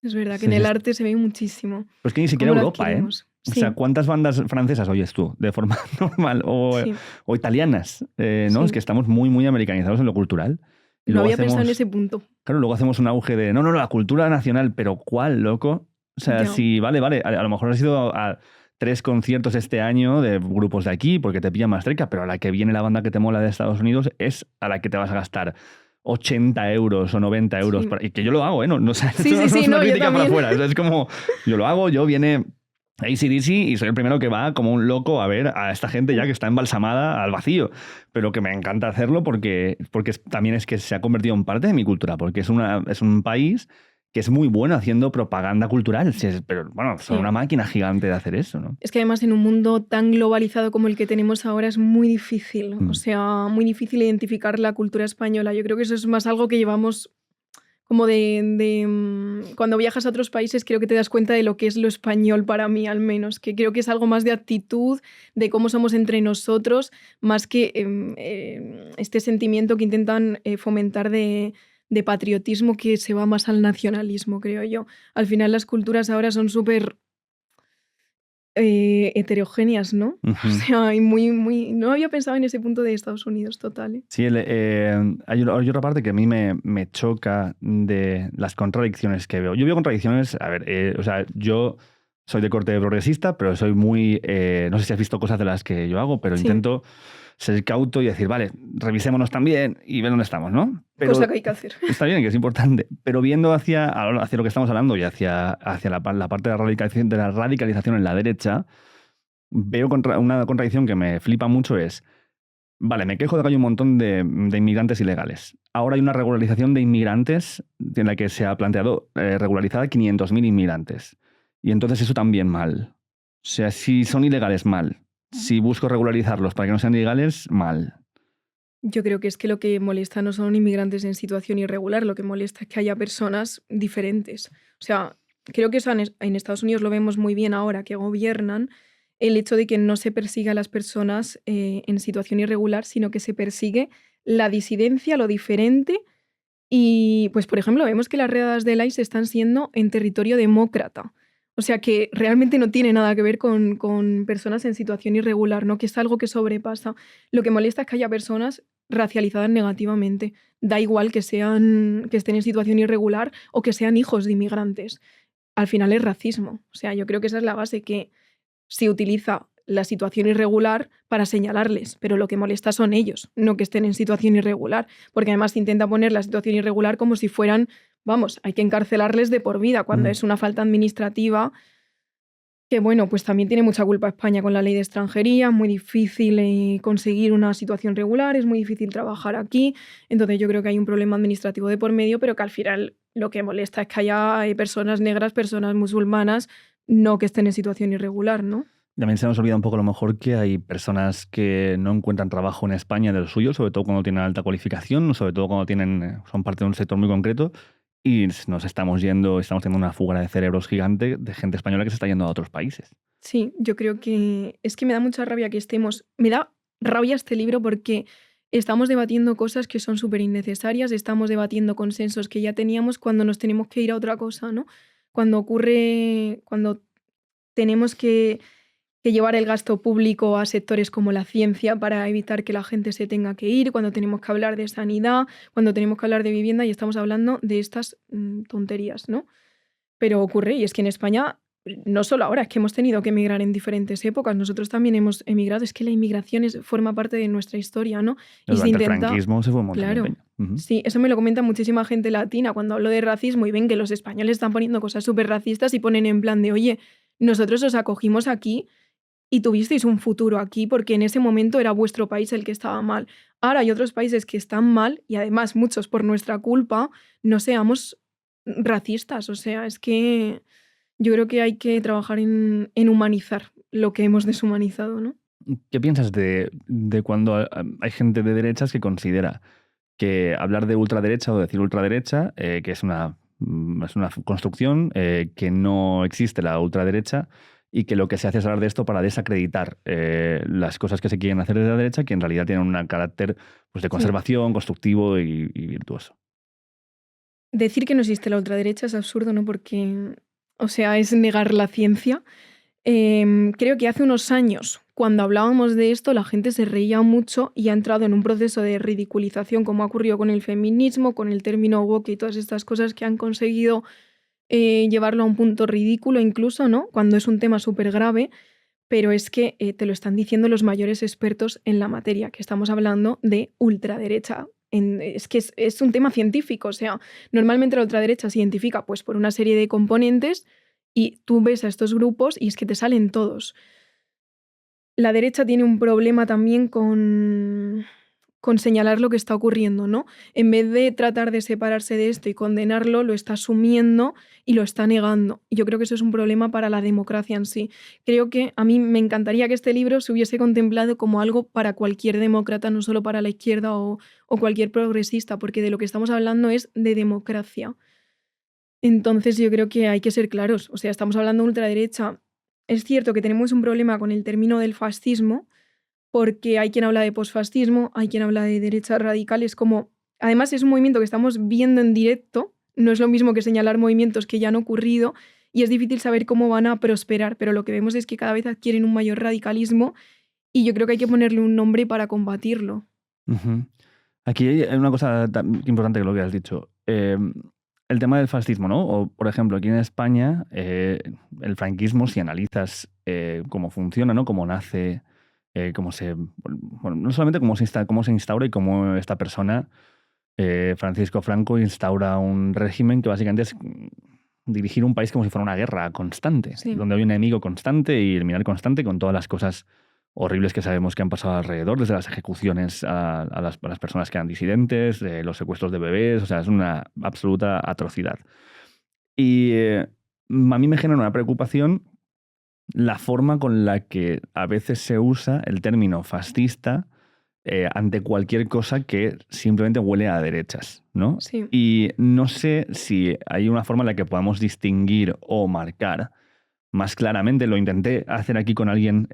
Es verdad que Sí, en sí, el arte se ve muchísimo pero es que ni siquiera cómo lo Europa, ¿eh? adquirimos. O sea, Sí, ¿cuántas bandas francesas oyes tú de forma normal? sí, O italianas, ¿no? Es que sí. estamos muy, muy americanizados en lo cultural. Y No luego había pensado en hacemos, ese punto. claro, luego hacemos un auge de, no, la cultura nacional, pero ¿cuál, loco? O sea, Ya, si, vale, a lo mejor has ido a 3 conciertos este año de grupos de aquí porque te pilla más cerca, pero a la que viene la banda que te mola de Estados Unidos es a la que te vas a gastar 80 euros o 90 euros. sí. Y que yo lo hago, ¿eh? No, o sea, Sí, esto sí, no sí, es una no, yo crítica para también. afuera. O sea, es como, yo lo hago, yo viene AC/DC y soy el primero que va como un loco a ver a esta gente ya que está embalsamada al vacío. Pero que me encanta hacerlo porque también es que se ha convertido en parte de mi cultura, porque es un país que es muy bueno haciendo propaganda cultural. Pero bueno, son Sí. una máquina gigante de hacer eso, ¿no? Es que además en un mundo tan globalizado como el que tenemos ahora es muy difícil, o Mm. sea, muy difícil identificar la cultura española. Yo creo que eso es más algo que llevamos como cuando viajas a otros países creo que te das cuenta de lo que es lo español para mí al menos, que creo que es algo más de actitud, de cómo somos entre nosotros, más que este sentimiento que intentan fomentar de patriotismo que se va más al nacionalismo, creo yo. Al final las culturas ahora son súper heterogéneas, ¿no? O Ujú. sea, y muy, muy... No había pensado en ese punto de Estados Unidos, total, ¿eh? Sí, hay otra parte que a mí me choca de las contradicciones que veo. Yo veo contradicciones, a ver, o sea, yo soy de corte progresista, pero soy muy... no sé si has visto cosas de las que yo hago, pero Sí, intento ser cauto y decir, vale, revisémonos también y ver dónde estamos, ¿no? cosa Pero que hay que hacer. está bien, que es importante. Pero viendo hacia lo que estamos hablando y hacia la parte de la radicalización en la derecha, veo una contradicción que me flipa mucho es, vale, me quejo de que hay un montón de inmigrantes ilegales. Ahora hay una regularización de inmigrantes en la que se ha planteado regularizar a 500.000 inmigrantes. Y entonces eso también mal. O sea, si son ilegales, mal. Si busco regularizarlos para que no sean ilegales, mal. Yo creo que es que lo que molesta no son inmigrantes en situación irregular, lo que molesta es que haya personas diferentes. O sea, creo que eso en Estados Unidos lo vemos muy bien ahora que gobiernan, el hecho de que no se persiga a las personas en situación irregular, sino que se persigue la disidencia, lo diferente. Y, pues, por ejemplo, vemos que las redadas del ICE están siendo en territorio demócrata. O sea, que realmente no tiene nada que ver con personas en situación irregular, ¿no? Que es algo que sobrepasa. Lo que molesta es que haya personas racializadas negativamente. Da igual que estén en situación irregular o que sean hijos de inmigrantes. Al final es racismo. O sea, yo creo que esa es la base, que se utiliza la situación irregular para señalarles, pero lo que molesta son ellos, no que estén en situación irregular, porque además se intenta poner la situación irregular como si fueran, vamos, hay que encarcelarles de por vida, cuando es una falta administrativa que, bueno, pues también tiene mucha culpa España con la ley de extranjería, muy difícil conseguir una situación regular, es muy difícil trabajar aquí, entonces yo creo que hay un problema administrativo de por medio, pero que al final lo que molesta es que haya personas negras, personas musulmanas, no que estén en situación irregular, ¿no? También se nos olvida un poco a lo mejor que hay personas que no encuentran trabajo en España del suyo, sobre todo cuando tienen alta cualificación, sobre todo cuando son parte de un sector muy concreto, y nos estamos teniendo una fuga de cerebros gigante de gente española que se está yendo a otros países. Sí, yo creo que es que me da mucha rabia que estemos. Me da rabia este libro porque estamos debatiendo cosas que son súper innecesarias, estamos debatiendo consensos que ya teníamos cuando nos tenemos que ir a otra cosa, ¿no? Cuando tenemos que llevar el gasto público a sectores como la ciencia para evitar que la gente se tenga que ir, cuando tenemos que hablar de sanidad, cuando tenemos que hablar de vivienda y estamos hablando de estas tonterías, ¿no? Pero ocurre, y es que en España, no solo ahora, es que hemos tenido que emigrar en diferentes épocas, nosotros también hemos emigrado, es que la inmigración forma parte de nuestra historia, ¿no? Y se Durante el intenta, franquismo se fue un montón de claro, peña. Ujú. sí, eso me lo comenta muchísima gente latina cuando hablo de racismo y ven que los españoles están poniendo cosas súper racistas y ponen en plan de, oye, nosotros os acogimos aquí y tuvisteis un futuro aquí porque en ese momento era vuestro país el que estaba mal. Ahora hay otros países que están mal y además muchos por nuestra culpa, no seamos racistas, o sea, es que yo creo que hay que trabajar en humanizar lo que hemos deshumanizado, ¿no? ¿Qué piensas de cuando hay gente de derechas que considera que hablar de ultraderecha o decir ultraderecha, que es una construcción, que no existe la ultraderecha y que lo que se hace es hablar de esto para desacreditar las cosas que se quieren hacer desde la derecha, que en realidad tienen un carácter, pues, de Sí. conservación, constructivo y virtuoso? Decir que no existe la ultraderecha es absurdo, ¿no? Porque, o sea, es negar la ciencia. Creo que hace unos años, cuando hablábamos de esto, la gente se reía mucho y ha entrado en un proceso de ridiculización, como ha ocurrido con el feminismo, con el término woke y todas estas cosas que han conseguido llevarlo a un punto ridículo incluso, ¿no? Cuando es un tema súper grave, pero es que te lo están diciendo los mayores expertos en la materia, que estamos hablando de ultraderecha. Es que es un tema científico, o sea, normalmente la ultraderecha se identifica pues, por una serie de componentes y tú ves a estos grupos y es que te salen todos. La derecha tiene un problema también con señalar lo que está ocurriendo, ¿no? En vez de tratar de separarse de esto y condenarlo, lo está asumiendo y lo está negando. Y yo creo que eso es un problema para la democracia en sí. Creo que a mí me encantaría que este libro se hubiese contemplado como algo para cualquier demócrata, no solo para la izquierda o cualquier progresista, porque de lo que estamos hablando es de democracia. Entonces yo creo que hay que ser claros. O sea, estamos hablando de ultraderecha. Es cierto que tenemos un problema con el término del fascismo, porque hay quien habla de posfascismo, hay quien habla de derechas radicales, como además es un movimiento que estamos viendo en directo, no es lo mismo que señalar movimientos que ya han ocurrido y es difícil saber cómo van a prosperar, pero lo que vemos es que cada vez adquieren un mayor radicalismo y yo creo que hay que ponerle un nombre para combatirlo. Ujú. Aquí hay una cosa importante que lo que has dicho. el tema del fascismo, ¿no? O, por ejemplo, aquí en España, el franquismo, si analizas cómo funciona, ¿no? Cómo nace, cómo se... Bueno, no solamente cómo se instaura y cómo esta persona, Francisco Franco, instaura un régimen que básicamente es dirigir un país como si fuera una guerra constante, Sí, donde hay un enemigo constante y eliminar constante con todas las cosas horribles que sabemos que han pasado alrededor, desde las ejecuciones a las personas que eran disidentes, los secuestros de bebés, o sea, es una absoluta atrocidad. Y a mí me genera una preocupación la forma con la que a veces se usa el término fascista ante cualquier cosa que simplemente huele a derechas, ¿no? sí. Y no sé si hay una forma en la que podamos distinguir o marcar más claramente. Lo intenté hacer aquí con alguien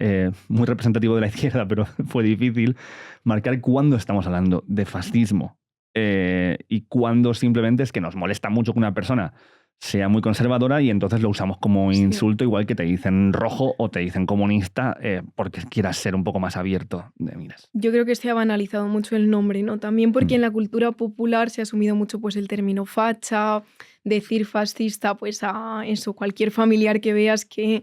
muy representativo de la izquierda, pero fue difícil marcar cuándo estamos hablando de fascismo y cuándo simplemente es que nos molesta mucho que una persona sea muy conservadora y entonces lo usamos como Sí. insulto, igual que te dicen rojo o te dicen comunista porque quieras ser un poco más abierto de miras. Yo creo que se ha banalizado mucho el nombre, ¿no? También porque Mm. en la cultura popular se ha asumido mucho pues el término facha, decir fascista, pues a eso, cualquier familiar que veas que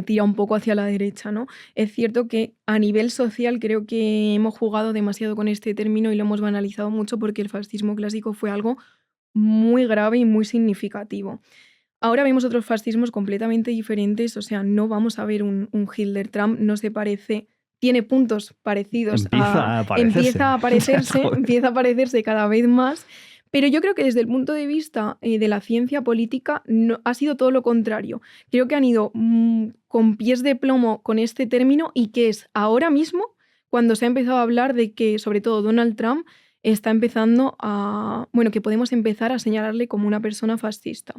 tira un poco hacia la derecha, ¿no? Es cierto que a nivel social creo que hemos jugado demasiado con este término y lo hemos banalizado mucho porque el fascismo clásico fue algo muy grave y muy significativo. Ahora vemos otros fascismos completamente diferentes, o sea, no vamos a ver un Hitler. Trump no se parece, tiene puntos parecidos a... Empieza a parecerse. O sea, joder. Empieza a parecerse cada vez más, pero yo creo que desde el punto de vista de la ciencia política ha sido todo lo contrario. Creo que han ido con pies de plomo con este término y que es ahora mismo cuando se ha empezado a hablar de que, sobre todo Donald Trump, está empezando a... Bueno, que podemos empezar a señalarle como una persona fascista.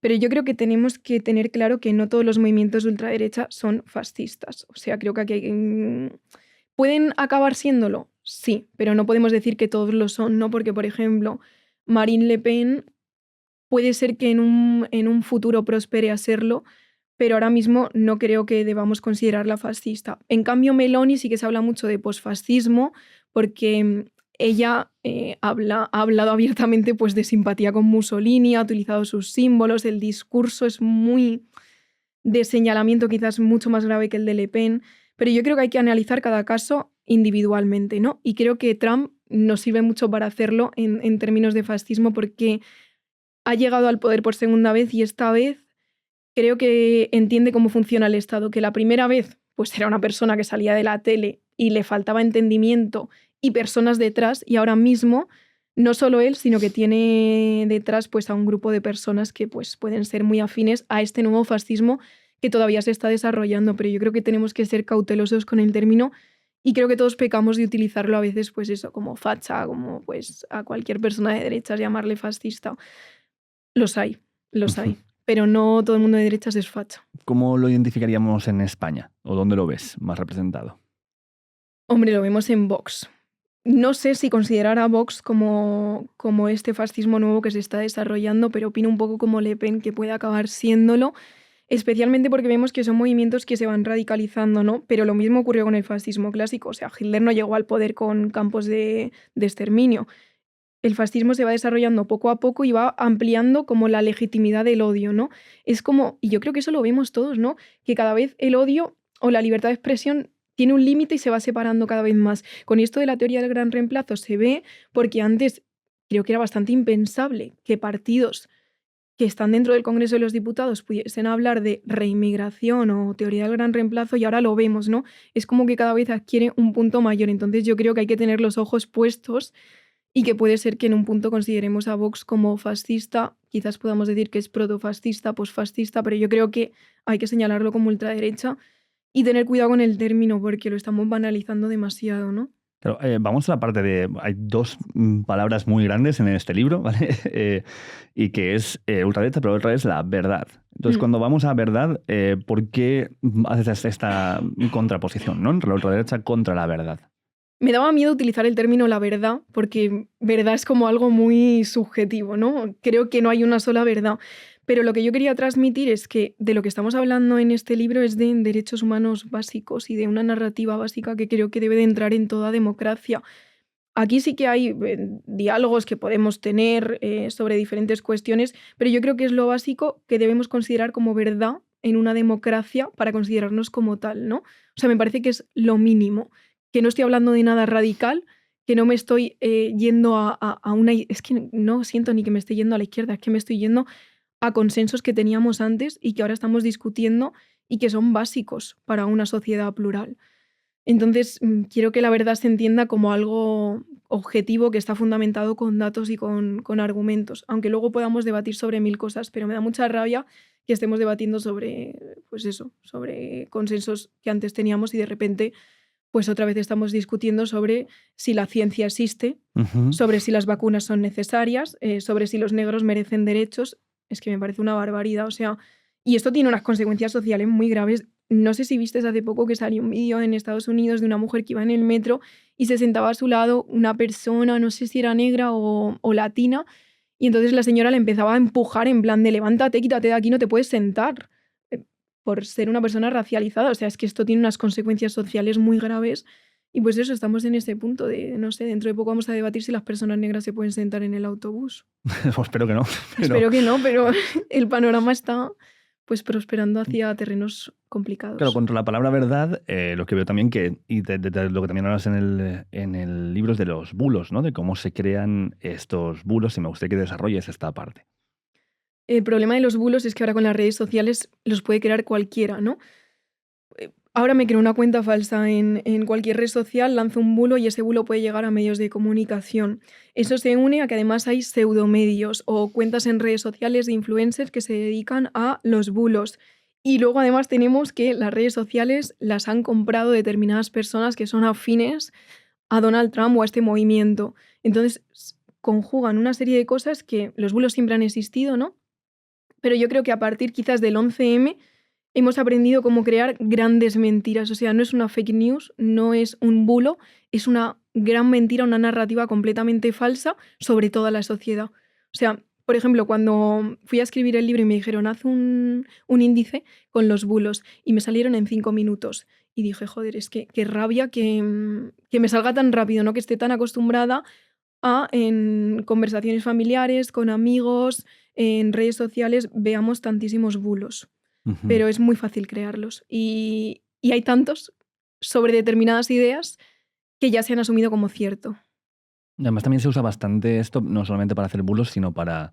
Pero yo creo que tenemos que tener claro que no todos los movimientos de ultraderecha son fascistas. O sea, creo que aquí pueden acabar siéndolo, sí, pero no podemos decir que todos lo son, ¿no? Porque, por ejemplo, Marine Le Pen puede ser que en un futuro prospere a serlo, pero ahora mismo no creo que debamos considerarla fascista. En cambio, Meloni sí que se habla mucho de posfascismo, porque ella ha hablado abiertamente pues, de simpatía con Mussolini, ha utilizado sus símbolos, el discurso es muy de señalamiento, quizás mucho más grave que el de Le Pen, pero yo creo que hay que analizar cada caso individualmente, ¿no? Y creo que Trump nos sirve mucho para hacerlo en términos de fascismo porque ha llegado al poder por segunda vez y esta vez creo que entiende cómo funciona el Estado, que la primera vez pues era una persona que salía de la tele y le faltaba entendimiento y personas detrás, y ahora mismo no solo él, sino que tiene detrás pues a un grupo de personas que pues pueden ser muy afines a este nuevo fascismo que todavía se está desarrollando, pero yo creo que tenemos que ser cautelosos con el término y creo que todos pecamos de utilizarlo a veces pues eso, como facha, como pues a cualquier persona de derechas llamarle fascista. Los hay, los hay, pero no todo el mundo de derechas es facha. ¿Cómo lo identificaríamos en España? ¿O dónde lo ves más representado? Hombre, lo vemos en Vox. No sé si considerar a Vox como este fascismo nuevo que se está desarrollando, pero opino un poco como Le Pen que puede acabar siéndolo, especialmente porque vemos que son movimientos que se van radicalizando, ¿no? Pero lo mismo ocurrió con el fascismo clásico, o sea, Hitler no llegó al poder con campos de exterminio. El fascismo se va desarrollando poco a poco y va ampliando como la legitimidad del odio, ¿no? Es como, y yo creo que eso lo vemos todos, ¿no? Que cada vez el odio o la libertad de expresión tiene un límite y se va separando cada vez más. Con esto de la teoría del gran reemplazo se ve porque antes creo que era bastante impensable que partidos que están dentro del Congreso de los Diputados pudiesen hablar de reinmigración o teoría del gran reemplazo y ahora lo vemos, ¿no? Es como que cada vez adquiere un punto mayor. Entonces yo creo que hay que tener los ojos puestos y que puede ser que en un punto consideremos a Vox como fascista, quizás podamos decir que es protofascista, posfascista, pero yo creo que hay que señalarlo como ultraderecha y tener cuidado con el término porque lo estamos banalizando demasiado, ¿no? Pero, vamos a la parte de... Hay dos palabras muy grandes en este libro, ¿vale? Y que es ultraderecha, pero otra es la verdad. Entonces, Mm. cuando vamos a verdad, ¿por qué haces esta contraposición, ¿no? Entre la ultraderecha contra la verdad? Me daba miedo utilizar el término la verdad, porque verdad es como algo muy subjetivo, ¿no? Creo que no hay una sola verdad. Pero lo que yo quería transmitir es que de lo que estamos hablando en este libro es de derechos humanos básicos y de una narrativa básica que creo que debe de entrar en toda democracia. Aquí sí que hay diálogos que podemos tener sobre diferentes cuestiones, pero yo creo que es lo básico que debemos considerar como verdad en una democracia para considerarnos como tal, ¿no? O sea, me parece que es lo mínimo, que no estoy hablando de nada radical, que no me estoy yendo a una... Es que no siento ni que me esté yendo a la izquierda, es que me estoy yendo a consensos que teníamos antes y que ahora estamos discutiendo y que son básicos para una sociedad plural. Entonces, quiero que la verdad se entienda como algo objetivo que está fundamentado con datos y con argumentos, aunque luego podamos debatir sobre mil cosas, pero me da mucha rabia que estemos debatiendo sobre, pues eso, sobre consensos que antes teníamos y de repente, pues otra vez estamos discutiendo sobre si la ciencia existe, Ujú. sobre si las vacunas son necesarias, sobre si los negros merecen derechos. Es que me parece una barbaridad, o sea, y esto tiene unas consecuencias sociales muy graves. No sé si viste hace poco que salió un vídeo en Estados Unidos de una mujer que iba en el metro y se sentaba a su lado una persona, no sé si era negra o latina, y entonces la señora le empezaba a empujar en plan de levántate, quítate de aquí, no te puedes sentar, eh, por ser una persona racializada. O sea, es que esto tiene unas consecuencias sociales muy graves y pues eso, estamos en ese punto de, no sé, dentro de poco vamos a debatir si las personas negras se pueden sentar en el autobús. Pues espero que no, pero Espero que no, pero el panorama está pues prosperando hacia terrenos claro, complicados. contra la palabra verdad, lo que veo también que, y de lo que también hablas en el libro es de los bulos, ¿no? De cómo se crean estos bulos, y me gustaría que desarrolles esta parte. El problema de los bulos es que ahora con las redes sociales los puede crear cualquiera, ¿no? Ahora me creo una cuenta falsa en cualquier red social, lanzo un bulo y ese bulo puede llegar a medios de comunicación. Eso se une a que además hay pseudomedios o cuentas en redes sociales de influencers que se dedican a los bulos. Y luego además tenemos que las redes sociales las han comprado determinadas personas que son afines a Donald Trump o a este movimiento. Entonces conjugan una serie de cosas que los bulos siempre han existido, ¿no? Pero yo creo que a partir quizás del 11M hemos aprendido cómo crear grandes mentiras. O sea, no es una fake news, no es un bulo, es una gran mentira, una narrativa completamente falsa sobre toda la sociedad. O sea, por ejemplo, cuando fui a escribir el libro y me dijeron, haz un índice con los bulos, y me salieron en 5 minutos. Y dije, joder, es que qué rabia que me salga tan rápido, ¿no? Que esté tan acostumbrada a, en conversaciones familiares, con amigos, en redes sociales, veamos tantísimos bulos, Ujú. pero es muy fácil crearlos. Y hay tantos sobre determinadas ideas que ya se han asumido como cierto. Y además también se usa bastante esto, no solamente para hacer bulos, sino para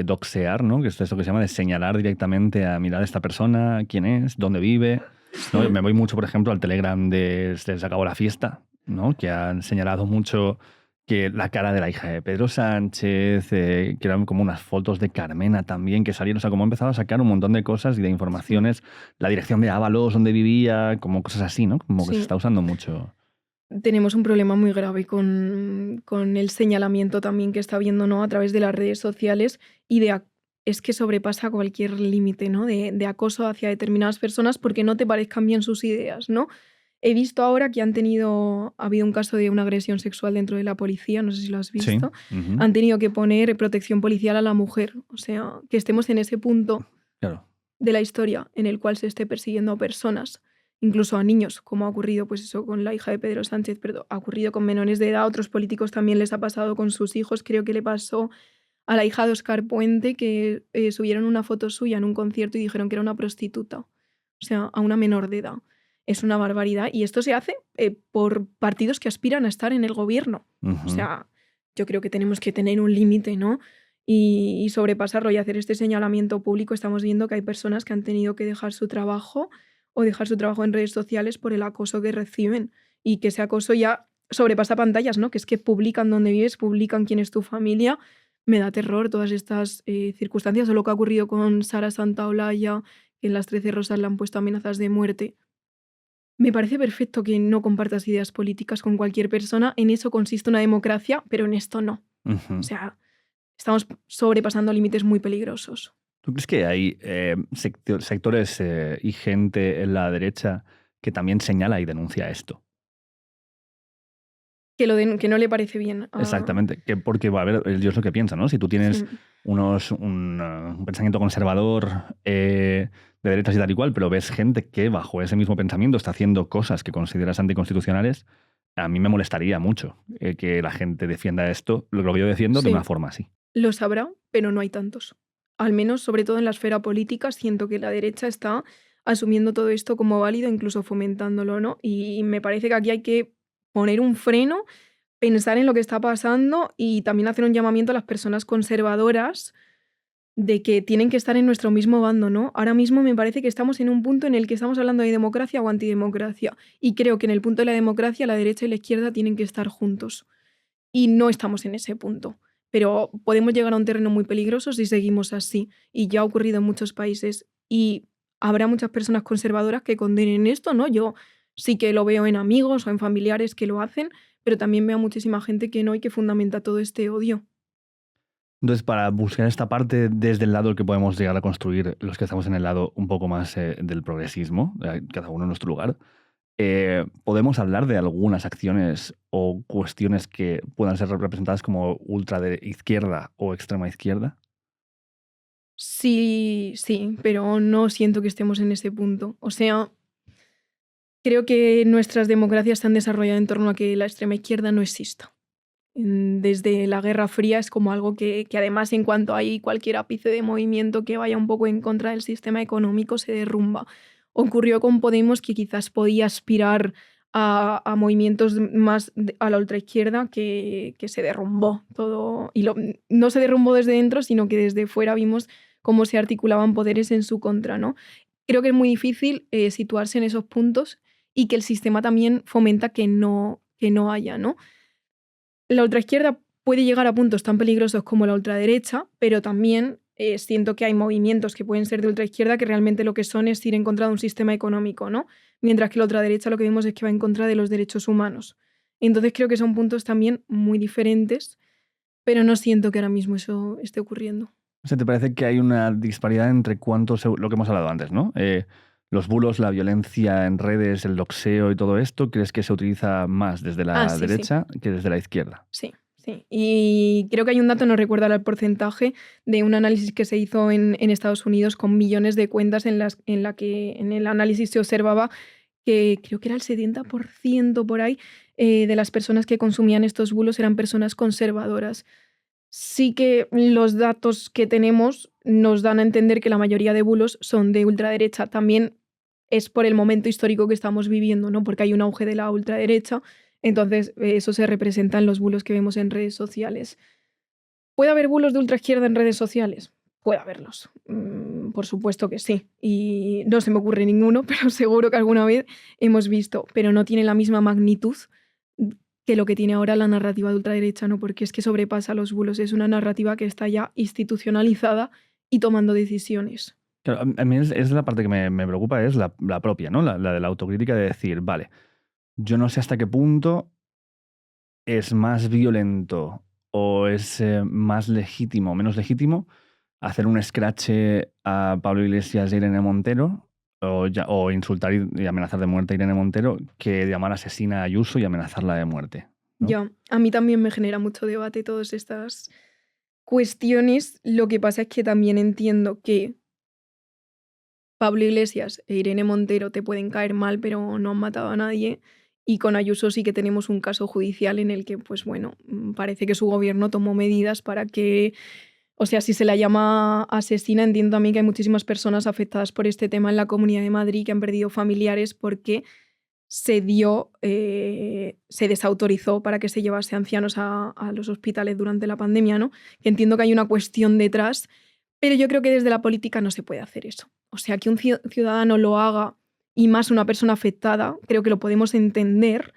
doxear, ¿no? Que es eso que se llama de señalar directamente a mirar a esta persona, quién es, dónde vive, ¿no? Sí, Me voy mucho, por ejemplo, al Telegram de Se acabó la fiesta, ¿no? Que han señalado mucho que la cara de la hija de Pedro Sánchez, que eran como unas fotos de Carmena también que salieron, o sea, como han empezado a sacar un montón de cosas y de sí, informaciones, la dirección de Ábalos, dónde vivía, como cosas así, ¿no? Como que se sí. está usando mucho. Tenemos un problema muy grave con el señalamiento también que está habiendo, ¿no? A través de las redes sociales y es que sobrepasa cualquier límite, ¿no? De acoso hacia determinadas personas porque no te parezcan bien sus ideas, ¿no? He visto ahora que ha habido un caso de una agresión sexual dentro de la policía, no sé si lo has Sí. visto. Ujú. Han tenido que poner protección policial a la mujer. O sea, que estemos en ese punto Claro. de la historia en el cual se esté persiguiendo a personas, incluso a niños, como ha ocurrido pues eso con la hija de Pedro Sánchez, pero ha ocurrido con menores de edad, a otros políticos también les ha pasado con sus hijos. Creo que le pasó a la hija de Óscar Puente, que subieron una foto suya en un concierto y dijeron que era una prostituta, o sea, a una menor de edad. Es una barbaridad y esto se hace por partidos que aspiran a estar en el gobierno. O Ujú. sea, yo creo que tenemos que tener un límite, ¿no? Y sobrepasarlo y hacer este señalamiento público. Estamos viendo que hay personas que han tenido que dejar su trabajo o dejar su trabajo en redes sociales por el acoso que reciben y que ese acoso ya sobrepasa pantallas, ¿no? Que es que publican dónde vives, publican quién es tu familia. Me da terror todas estas circunstancias o lo que ha ocurrido con Sara Santaolalla, que en las 13 Rosas le han puesto amenazas de muerte. Me parece perfecto que no compartas ideas políticas con cualquier persona, en eso consiste una democracia, pero en esto no. O Ujú. sea, estamos sobrepasando límites muy peligrosos. ¿Tú crees que hay sectores y gente en la derecha que también señala y denuncia esto? Que no le parece bien a... Exactamente, que porque, a ver, yo es lo que pienso, ¿no? Si tú tienes Sí, un pensamiento conservador de derechas y tal y cual, pero ves gente que bajo ese mismo pensamiento está haciendo cosas que consideras anticonstitucionales, a mí me molestaría mucho que la gente defienda esto, lo que yo defiendo, de Sí, una forma así. lo sabrá, pero no hay tantos. Al menos, sobre todo en la esfera política, siento que la derecha está asumiendo todo esto como válido, incluso fomentándolo, ¿no? Y me parece que aquí hay que poner un freno, pensar en lo que está pasando y también hacer un llamamiento a las personas conservadoras de que tienen que estar en nuestro mismo bando, ¿no? Ahora mismo me parece que estamos en un punto en el que estamos hablando de democracia o antidemocracia. Y creo que en el punto de la democracia la derecha y la izquierda tienen que estar juntos. Y no estamos en ese punto. Pero podemos llegar a un terreno muy peligroso si seguimos así. Y ya ha ocurrido en muchos países. Y habrá muchas personas conservadoras que condenen esto, ¿no? Yo sí que lo veo en amigos o en familiares que lo hacen, pero también veo a muchísima gente que no y que fundamenta todo este odio. Entonces, para buscar esta parte desde el lado que podemos llegar a construir los que estamos en el lado un poco más del progresismo, cada uno en nuestro lugar, podemos hablar de algunas acciones o cuestiones que puedan ser representadas como ultra de izquierda o extrema izquierda. Sí, sí, pero no siento que estemos en ese punto. O sea, creo que nuestras democracias se han desarrollado en torno a que la extrema izquierda no exista. Desde la Guerra Fría es como algo que además en cuanto hay cualquier ápice de movimiento que vaya un poco en contra del sistema económico se derrumba. Ocurrió con Podemos que quizás podía aspirar a movimientos más a la ultraizquierda que se derrumbó todo. Y no se derrumbó desde dentro, sino que desde fuera vimos cómo se articulaban poderes en su contra, ¿no? Creo que es muy difícil situarse en esos puntos y que el sistema también fomenta que no haya, ¿no? La ultraizquierda puede llegar a puntos tan peligrosos como la ultraderecha, pero también siento que hay movimientos que pueden ser de ultraizquierda que realmente lo que son es ir en contra de un sistema económico, ¿no? Mientras que la ultraderecha lo que vemos es que va en contra de los derechos humanos. Entonces creo que son puntos también muy diferentes, pero no siento que ahora mismo eso esté ocurriendo. O sea, ¿te parece que hay una disparidad entre lo que hemos hablado antes, ¿no? Los bulos, la violencia en redes, el doxeo y todo esto, ¿crees que se utiliza más desde Ah, la sí, sí. derecha que desde la izquierda? Sí, sí. Y creo que hay un dato, no recuerdo ahora el porcentaje, de un análisis que se hizo en Estados Unidos con millones de cuentas en la que en el análisis se observaba que creo que era el 70% por ahí de las personas que consumían estos bulos eran personas conservadoras. Sí que los datos que tenemos nos dan a entender que la mayoría de bulos son de ultraderecha. También es por el momento histórico que estamos viviendo, ¿no? Porque hay un auge de la ultraderecha, entonces eso se representa en los bulos que vemos en redes sociales. ¿Puede haber bulos de ultraizquierda en redes sociales? Puede haberlos, por supuesto que sí. Y no se me ocurre ninguno, pero seguro que alguna vez hemos visto, pero no tiene la misma magnitud que lo que tiene ahora la narrativa de ultraderecha, ¿no? Porque es que sobrepasa los bulos, es una narrativa que está ya institucionalizada y tomando decisiones. Claro, a mí es la parte que me preocupa, es la propia, ¿no? La de la autocrítica de decir, vale, yo no sé hasta qué punto es más violento o es más legítimo o menos legítimo hacer un escrache a Pablo Iglesias e Irene Montero o insultar y amenazar de muerte a Irene Montero que llamar asesina a Ayuso y amenazarla de muerte, ¿no? Ya, a mí también me genera mucho debate todas estas cuestiones. Lo que pasa es que también entiendo que Pablo Iglesias e Irene Montero te pueden caer mal, pero no han matado a nadie. Y con Ayuso sí que tenemos un caso judicial en el que, pues bueno, parece que su gobierno tomó medidas para que, o sea, si se la llama asesina, entiendo también que hay muchísimas personas afectadas por este tema en la Comunidad de Madrid que han perdido familiares porque se desautorizó para que se llevase ancianos a los hospitales durante la pandemia, ¿no? Que entiendo que hay una cuestión detrás, pero yo creo que desde la política no se puede hacer eso. O sea, que un ciudadano lo haga y más una persona afectada, creo que lo podemos entender,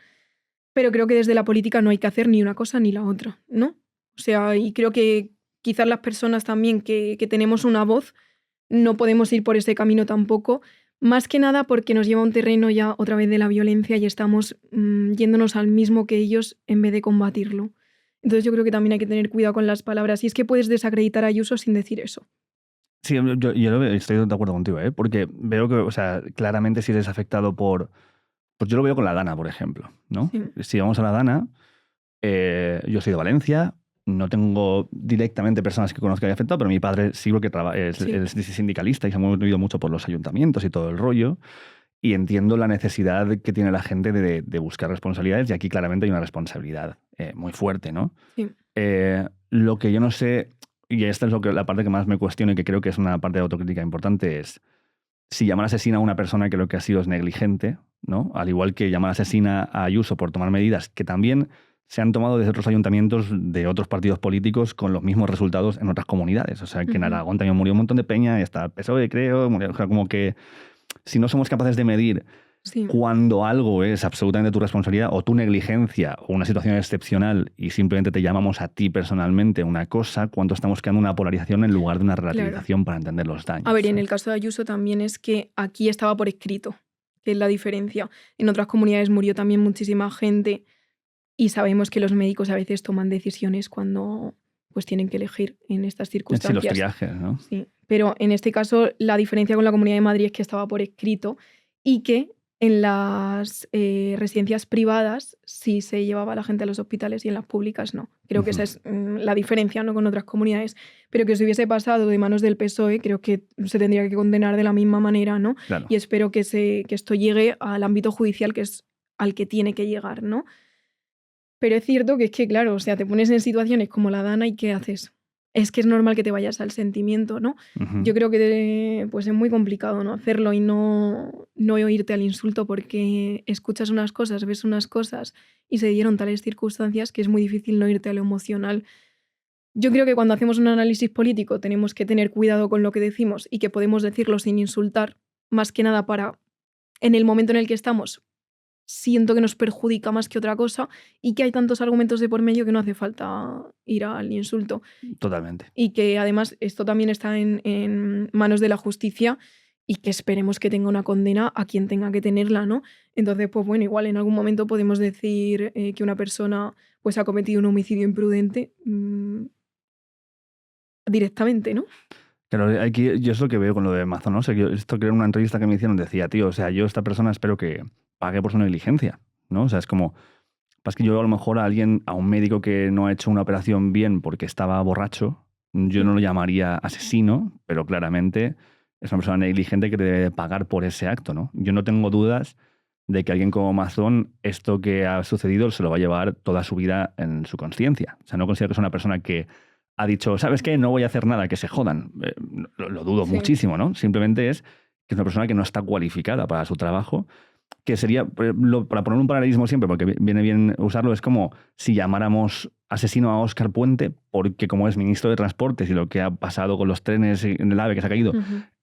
pero creo que desde la política no hay que hacer ni una cosa ni la otra, ¿no? O sea, y creo que quizás las personas también que tenemos una voz no podemos ir por ese camino tampoco, más que nada porque nos lleva a un terreno ya otra vez de la violencia y estamos yéndonos al mismo que ellos en vez de combatirlo. Entonces yo creo que también hay que tener cuidado con las palabras. Y es que puedes desacreditar a Ayuso sin decir eso. Sí, estoy de acuerdo contigo, ¿eh? Porque veo que, o sea, claramente si eres afectado por... Pues yo lo veo con la Dana, por ejemplo, ¿no? Sí, Si vamos a la Dana, yo soy de Valencia, no tengo directamente personas que conozca que haya afectado, pero mi padre sí que es sí, sindicalista y se ha movido mucho por los ayuntamientos y todo el rollo. y entiendo la necesidad que tiene la gente de buscar responsabilidades, y aquí claramente hay una responsabilidad muy fuerte, ¿no? Sí. Lo que yo no sé, y esta es la parte que más me cuestiono y que creo que es una parte de autocrítica importante, es si llamar asesina a una persona que lo que ha sido es negligente, ¿no? Al igual que llamar asesina a Ayuso por tomar medidas que también se han tomado desde otros ayuntamientos de otros partidos políticos con los mismos resultados en otras comunidades. O sea, que en Aragón también murió un montón de peña y hasta PSOE, creo. O sea, como que si no somos capaces de medir Sí. cuando algo es absolutamente tu responsabilidad o tu negligencia o una situación excepcional y simplemente te llamamos a ti personalmente una cosa, cuando estamos creando una polarización en lugar de una relativización para entender los daños. A ver, y en el caso de Ayuso también es que aquí estaba por escrito, que es la diferencia. En otras comunidades murió también muchísima gente y sabemos que los médicos a veces toman decisiones cuando pues tienen que elegir en estas circunstancias. Sí, los triajes, ¿no? Sí, pero en este caso la diferencia con la Comunidad de Madrid es que estaba por escrito y que en las residencias privadas sí se llevaba a la gente a los hospitales y en las públicas no. Creo que esa es la diferencia, ¿no?, con otras comunidades. Pero que si hubiese pasado de manos del PSOE, creo que se tendría que condenar de la misma manera, ¿no? Claro. Y espero que esto llegue al ámbito judicial, que es al que tiene que llegar, ¿no? Pero es cierto que es que, claro, o sea, te pones en situaciones como la Dana y ¿qué haces? Es que es normal que te vayas al sentimiento, ¿no? Yo creo que pues es muy complicado, ¿no?, hacerlo y no irte al insulto, porque escuchas unas cosas, ves unas cosas y se dieron tales circunstancias que es muy difícil no irte a lo emocional. Yo creo que cuando hacemos un análisis político tenemos que tener cuidado con lo que decimos y que podemos decirlo sin insultar, más que nada para, en el momento en el que estamos, siento que nos perjudica más que otra cosa y que hay tantos argumentos de por medio que no hace falta ir al insulto. Totalmente. Y que además esto también está en manos de la justicia y que esperemos que tenga una condena a quien tenga que tenerla, ¿no? Entonces, pues bueno, igual en algún momento podemos decir que una persona pues ha cometido un homicidio imprudente directamente, ¿no? Pero aquí, yo es lo que veo con lo de Amazon, ¿no? O sea, esto creo en una entrevista que me hicieron, decía, tío, o sea, yo esta persona espero que pague por su negligencia, ¿no? O sea, es como, pasa que yo a lo mejor a un médico que no ha hecho una operación bien porque estaba borracho, yo no lo llamaría asesino, pero claramente es una persona negligente que debe pagar por ese acto, ¿no? Yo no tengo dudas de que alguien como Amazon, esto que ha sucedido se lo va a llevar toda su vida en su conciencia. O sea, no considero que es una persona que ha dicho, ¿sabes qué? No voy a hacer nada, que se jodan. Lo dudo muchísimo, ¿no? Simplemente es que es una persona que no está cualificada para su trabajo, que sería, para poner un paralelismo siempre, porque viene bien usarlo, es como si llamáramos asesino a Óscar Puente, porque como es ministro de Transportes y lo que ha pasado con los trenes en el AVE que se ha caído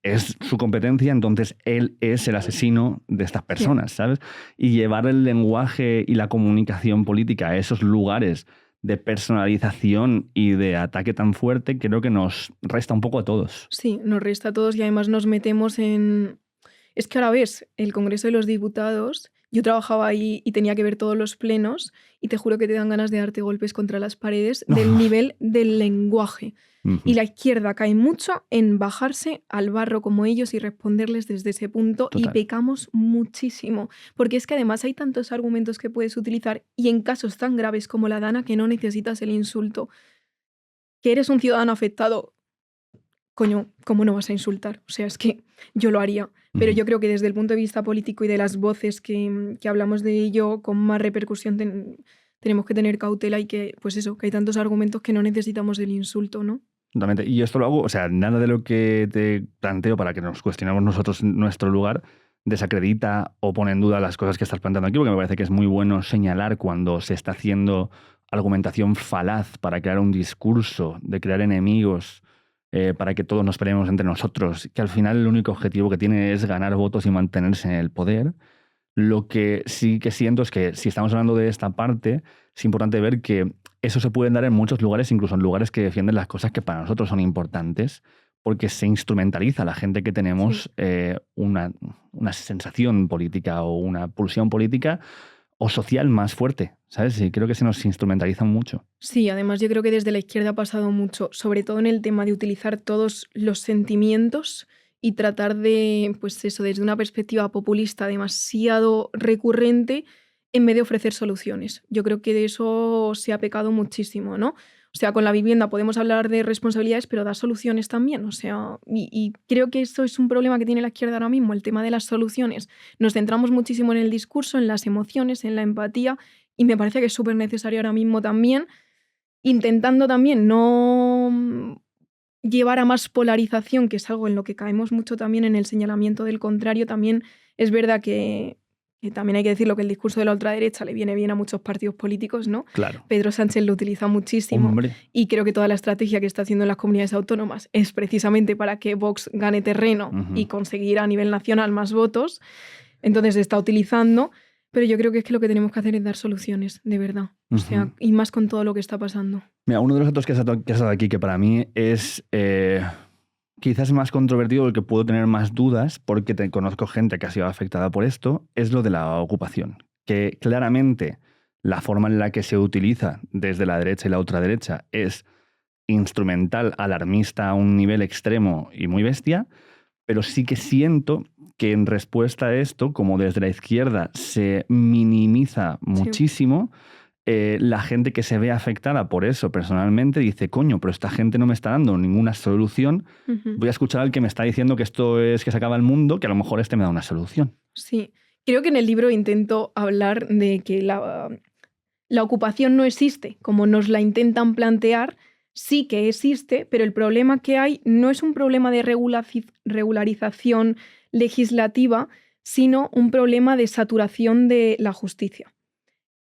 es su competencia, entonces él es el asesino de estas personas, ¿sabes? Y llevar el lenguaje y la comunicación política a esos lugares de personalización y de ataque tan fuerte, creo que nos resta un poco a todos. Sí, nos resta a todos y además nos metemos en... Es que ahora ves, el Congreso de los Diputados, yo trabajaba ahí y tenía que ver todos los plenos y te juro que te dan ganas de darte golpes contra las paredes del nivel del lenguaje. Y la izquierda cae mucho en bajarse al barro como ellos y responderles desde ese punto. Total. Y pecamos muchísimo, porque es que además hay tantos argumentos que puedes utilizar y en casos tan graves como la Dana que no necesitas el insulto. Que eres un ciudadano afectado, coño, ¿cómo no vas a insultar? O sea, es que yo lo haría. Pero yo creo que desde el punto de vista político y de las voces que hablamos de ello con más repercusión tenemos que tener cautela y que, pues eso, que hay tantos argumentos que no necesitamos el insulto, ¿no? Totalmente. Y esto lo hago, o sea, nada de lo que te planteo para que nos cuestionemos nosotros nuestro lugar desacredita o pone en duda las cosas que estás planteando aquí, porque me parece que es muy bueno señalar cuando se está haciendo argumentación falaz para crear un discurso, de crear enemigos, para que todos nos peleemos entre nosotros, que al final el único objetivo que tiene es ganar votos y mantenerse en el poder. Lo que sí que siento es que si estamos hablando de esta parte, es importante ver que eso se puede dar en muchos lugares, incluso en lugares que defienden las cosas que para nosotros son importantes, porque se instrumentaliza a la gente que tenemos una sensación política o una pulsión política o social más fuerte, ¿sabes? Y creo que se nos instrumentaliza mucho. Sí, además yo creo que desde la izquierda ha pasado mucho, sobre todo en el tema de utilizar todos los sentimientos y tratar de, pues eso, desde una perspectiva populista demasiado recurrente, en vez de ofrecer soluciones. Yo creo que de eso se ha pecado muchísimo, ¿no? O sea, con la vivienda podemos hablar de responsabilidades, pero da soluciones también. O sea, y creo que eso es un problema que tiene la izquierda ahora mismo, el tema de las soluciones. Nos centramos muchísimo en el discurso, en las emociones, en la empatía, y me parece que es súper necesario ahora mismo también, intentando también no llevar a más polarización, que es algo en lo que caemos mucho también en el señalamiento del contrario. También es verdad que también hay que decirlo, que el discurso de la ultraderecha le viene bien a muchos partidos políticos, ¿no? Claro. Pedro Sánchez lo utiliza muchísimo. Hombre. Y creo que toda la estrategia que está haciendo en las comunidades autónomas es precisamente para que Vox gane terreno y conseguir a nivel nacional más votos. Entonces se está utilizando, pero yo creo que es que lo que tenemos que hacer es dar soluciones, de verdad. O sea, y más con todo lo que está pasando. Mira, uno de los datos que has dado aquí, que para mí es quizás más controvertido, el que puedo tener más dudas, porque conozco gente que ha sido afectada por esto, es lo de la ocupación. Que claramente la forma en la que se utiliza desde la derecha y la ultraderecha es instrumental, alarmista a un nivel extremo y muy bestia, pero sí que siento que en respuesta a esto, como desde la izquierda se minimiza muchísimo, la gente que se ve afectada por eso personalmente dice, coño, pero esta gente no me está dando ninguna solución, voy a escuchar al que me está diciendo que esto es que se acaba el mundo, que a lo mejor este me da una solución. Sí, creo que en el libro intento hablar de que la ocupación no existe, como nos la intentan plantear. Sí que existe, pero el problema que hay no es un problema de regularización legislativa, sino un problema de saturación de la justicia.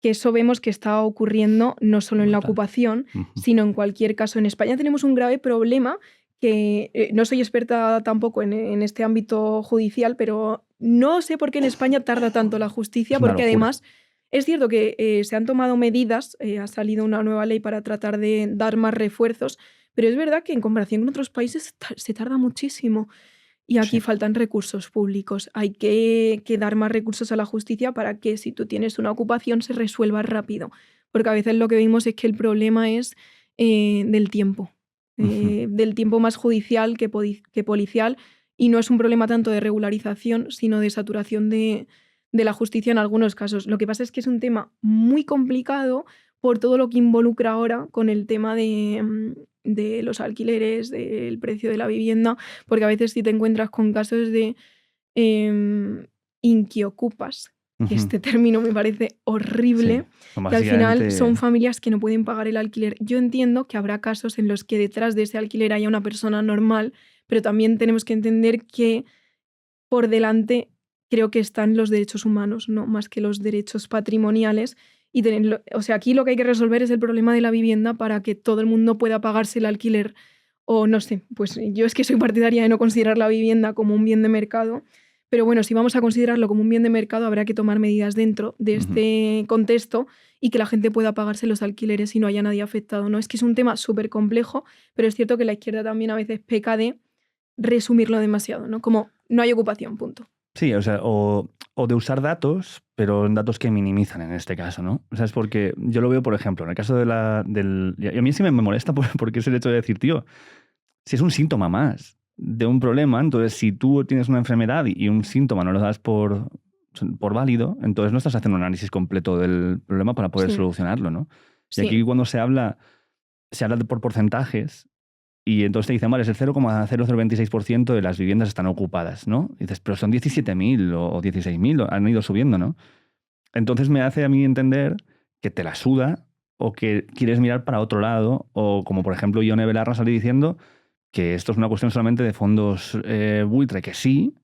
Que eso vemos que está ocurriendo no solo en la ocupación, sino en cualquier caso. En España tenemos un grave problema que no soy experta tampoco en este ámbito judicial, pero no sé por qué en España tarda tanto la justicia, porque además es cierto que se han tomado medidas, ha salido una nueva ley para tratar de dar más refuerzos, pero es verdad que en comparación con otros países se tarda muchísimo. Y aquí faltan recursos públicos. Hay que dar más recursos a la justicia para que si tú tienes una ocupación se resuelva rápido. Porque a veces lo que vimos es que el problema es del tiempo. Del tiempo más judicial que policial. Y no es un problema tanto de regularización, sino de saturación de la justicia en algunos casos. Lo que pasa es que es un tema muy complicado por todo lo que involucra ahora con el tema de los alquileres, del precio de la vivienda, porque a veces si te encuentras con casos de inquiocupas, que este término me parece horrible, que al final son familias que no pueden pagar el alquiler. Yo entiendo que habrá casos en los que detrás de ese alquiler haya una persona normal, pero también tenemos que entender que por delante creo que están los derechos humanos, ¿no? Más que los derechos patrimoniales. Y o sea, aquí lo que hay que resolver es el problema de la vivienda para que todo el mundo pueda pagarse el alquiler. O no sé, pues yo es que soy partidaria de no considerar la vivienda como un bien de mercado, pero bueno, si vamos a considerarlo como un bien de mercado habrá que tomar medidas dentro de este contexto y que la gente pueda pagarse los alquileres y no haya nadie afectado, ¿no? Es que es un tema súper complejo, pero es cierto que la izquierda también a veces peca de resumirlo demasiado, ¿no? Como no hay ocupación, punto. Sí, o sea, o de usar datos, pero datos que minimizan en este caso, ¿no? O sea, es porque yo lo veo, por ejemplo, en el caso y a mí sí me molesta porque es el hecho de decir, tío, si es un síntoma más de un problema, entonces si tú tienes una enfermedad y un síntoma no lo das por válido, entonces no estás haciendo un análisis completo del problema para poder solucionarlo, ¿no? Y aquí cuando se habla por porcentajes. Y entonces te dicen, vale, es el 0,0026% de las viviendas están ocupadas, ¿no? Y dices, pero son 17.000 o 16.000, han ido subiendo, ¿no? Entonces me hace a mí entender que te la suda o que quieres mirar para otro lado, o como por ejemplo Ione Belarra sale diciendo que esto es una cuestión solamente de fondos buitre, que sí,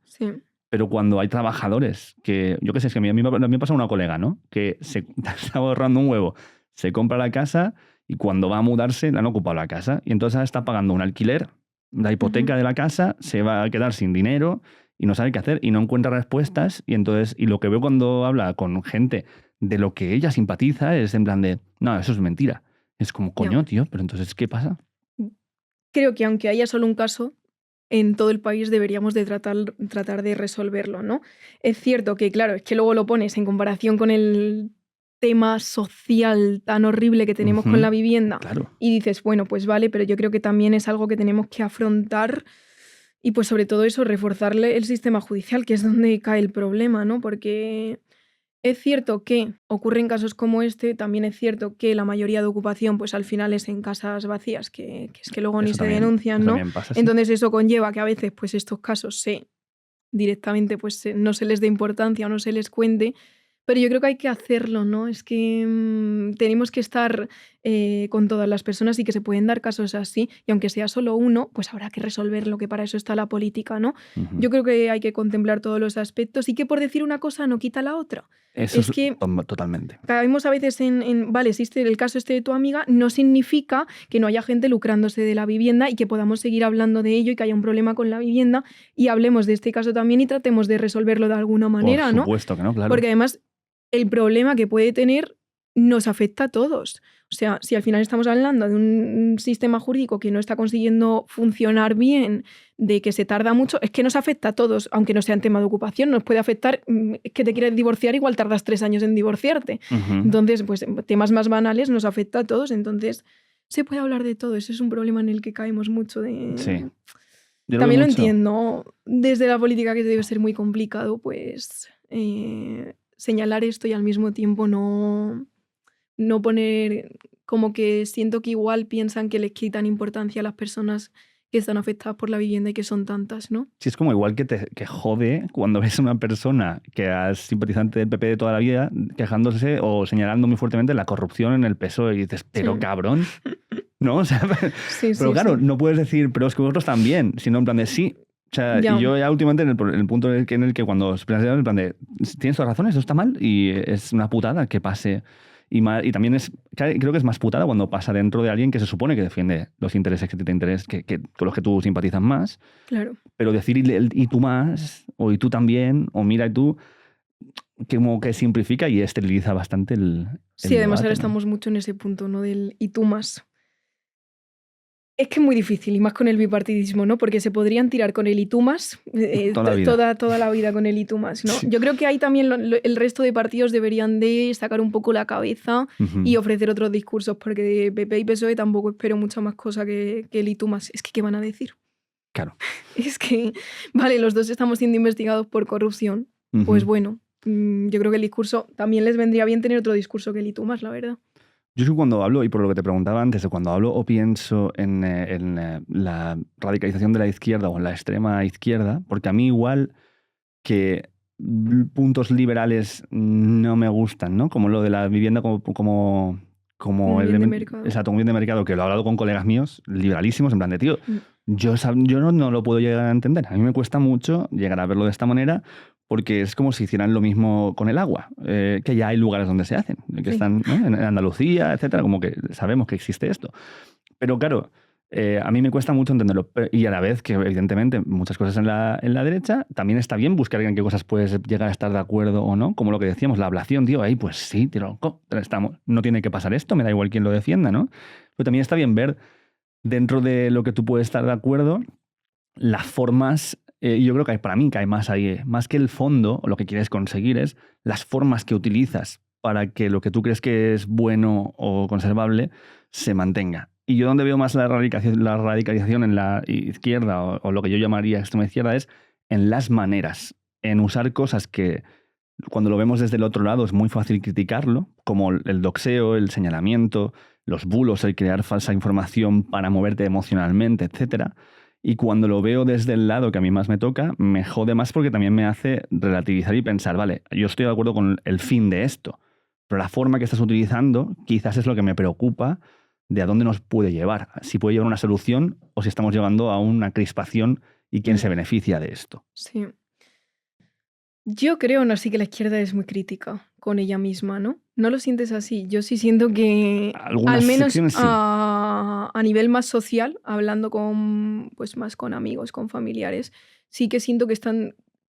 pero cuando hay trabajadores, que yo qué sé, es que a mí me pasa una colega, ¿no? Que se está ahorrando un huevo, se compra la casa y cuando va a mudarse le han ocupado la casa y entonces está pagando un alquiler, la hipoteca de la casa, se va a quedar sin dinero y no sabe qué hacer y no encuentra respuestas y lo que veo cuando habla con gente de lo que ella simpatiza es en plan de, no, eso es mentira. Es como, coño, tío, pero entonces, ¿qué pasa? Creo que aunque haya solo un caso, en todo el país deberíamos de tratar de resolverlo, ¿no? Es cierto que, claro, es que luego lo pones en comparación con el tema social tan horrible que tenemos con la vivienda y dices, bueno, pues vale, pero yo creo que también es algo que tenemos que afrontar y pues sobre todo eso, reforzarle el sistema judicial, que es donde cae el problema, ¿no? Porque Es cierto que ocurren casos como este, también es cierto que la mayoría de ocupación, pues al final es en casas vacías, que es que luego ni se denuncian, eso ¿no? también pasa, sí. Entonces eso conlleva que a veces pues estos casos directamente pues no se les dé importancia o no se les cuente, pero yo creo que hay que hacerlo, ¿no? Es que tenemos que estar con todas las personas y que se pueden dar casos así, y aunque sea solo uno, pues habrá que resolverlo, que para eso está la política, ¿no? Yo creo que hay que contemplar todos los aspectos y que por decir una cosa no quita la otra. Eso Es que totalmente. caemos a veces vale, existe el caso este de tu amiga, no significa que no haya gente lucrándose de la vivienda y que podamos seguir hablando de ello y que haya un problema con la vivienda y hablemos de este caso también y tratemos de resolverlo de alguna manera, ¿no? Por supuesto que no, claro. Porque además el problema que puede tener nos afecta a todos. O sea, si al final estamos hablando de un sistema jurídico que no está consiguiendo funcionar bien, de que se tarda mucho, es que nos afecta a todos, aunque no sea en tema de ocupación, nos puede afectar, es que te quieres divorciar, igual tardas 3 años en divorciarte. Entonces, pues temas más banales nos afecta a todos, entonces se puede hablar de todo, ese es un problema en el que caemos mucho de... Sí. También lo entiendo, desde la política que debe ser muy complicado, pues señalar esto y al mismo tiempo no poner, como que siento que igual piensan que les quitan importancia a las personas que están afectadas por la vivienda y que son tantas, ¿no? Sí, es como igual que jode cuando ves a una persona que es simpatizante del PP de toda la vida quejándose o señalando muy fuertemente la corrupción en el PSOE y dices, pero cabrón, ¿no? O sea, pero claro, no puedes decir, pero es que vosotros también, sino en plan de sí. O sea, y yo ya últimamente en el punto en el que cuando se plantea en plan de tienes todas razones, eso está mal y es una putada que pase. Y también creo que es más putada cuando pasa dentro de alguien que se supone que defiende los intereses que te interesan, con los que tú simpatizas más. Claro. Pero decir y tú más, o y tú también, o mira y tú, como que simplifica y esteriliza bastante el sí, además debate, ahora estamos mucho en ese punto, ¿no? Del y tú más. Es que es muy difícil, y más con el bipartidismo, ¿no? Porque se podrían tirar con el y tú más toda la vida con el y tú más, ¿no? Sí. Yo creo que ahí también el resto de partidos deberían de sacar un poco la cabeza y ofrecer otros discursos, porque de PP y PSOE tampoco espero mucha más cosa que el y tú más. Es que, ¿qué van a decir? Claro. Es que, vale, los dos estamos siendo investigados por corrupción, pues bueno, yo creo que el discurso, también les vendría bien tener otro discurso que el y tú más, la verdad. Yo cuando hablo, y por lo que te preguntaba antes, cuando hablo o pienso en la radicalización de la izquierda o en la extrema izquierda, porque a mí igual que puntos liberales no me gustan, ¿no? Como lo de la vivienda como el bien de mercado. Exacto, un bien de mercado, que lo he hablado con colegas míos, liberalísimos, en plan de, tío, yo no lo puedo llegar a entender. A mí me cuesta mucho llegar a verlo de esta manera, porque es como si hicieran lo mismo con el agua, que ya hay lugares donde se hacen, que están, ¿no? En Andalucía, etcétera, como que sabemos que existe esto. Pero claro, a mí me cuesta mucho entenderlo. Y a la vez que, evidentemente, muchas cosas en la derecha, también está bien buscar en qué cosas puedes llegar a estar de acuerdo o no. Como lo que decíamos, la ablación, tío, ahí pues sí, no tiene que pasar esto, me da igual quién lo defienda, ¿no? Pero también está bien ver dentro de lo que tú puedes estar de acuerdo las formas. Yo creo que para mí que hay más ahí, más que el fondo, o lo que quieres conseguir es las formas que utilizas para que lo que tú crees que es bueno o conservable se mantenga. Y yo donde veo más la radicalización en la izquierda, o lo que yo llamaría extrema izquierda, es en las maneras, en usar cosas que cuando lo vemos desde el otro lado es muy fácil criticarlo, como el doxeo, el señalamiento, los bulos, el crear falsa información para moverte emocionalmente, etcétera. Y cuando lo veo desde el lado que a mí más me toca, me jode más porque también me hace relativizar y pensar, vale, yo estoy de acuerdo con el fin de esto, pero la forma que estás utilizando quizás es lo que me preocupa de a dónde nos puede llevar. Si puede llevar a una solución o si estamos llevando a una crispación y quién se beneficia de esto. Sí. Yo creo aún así que la izquierda es muy crítica con ella misma, ¿no? ¿No lo sientes así? Yo sí siento que algunas al menos secciones sí. A nivel más social, hablando más con amigos, con familiares, sí que siento que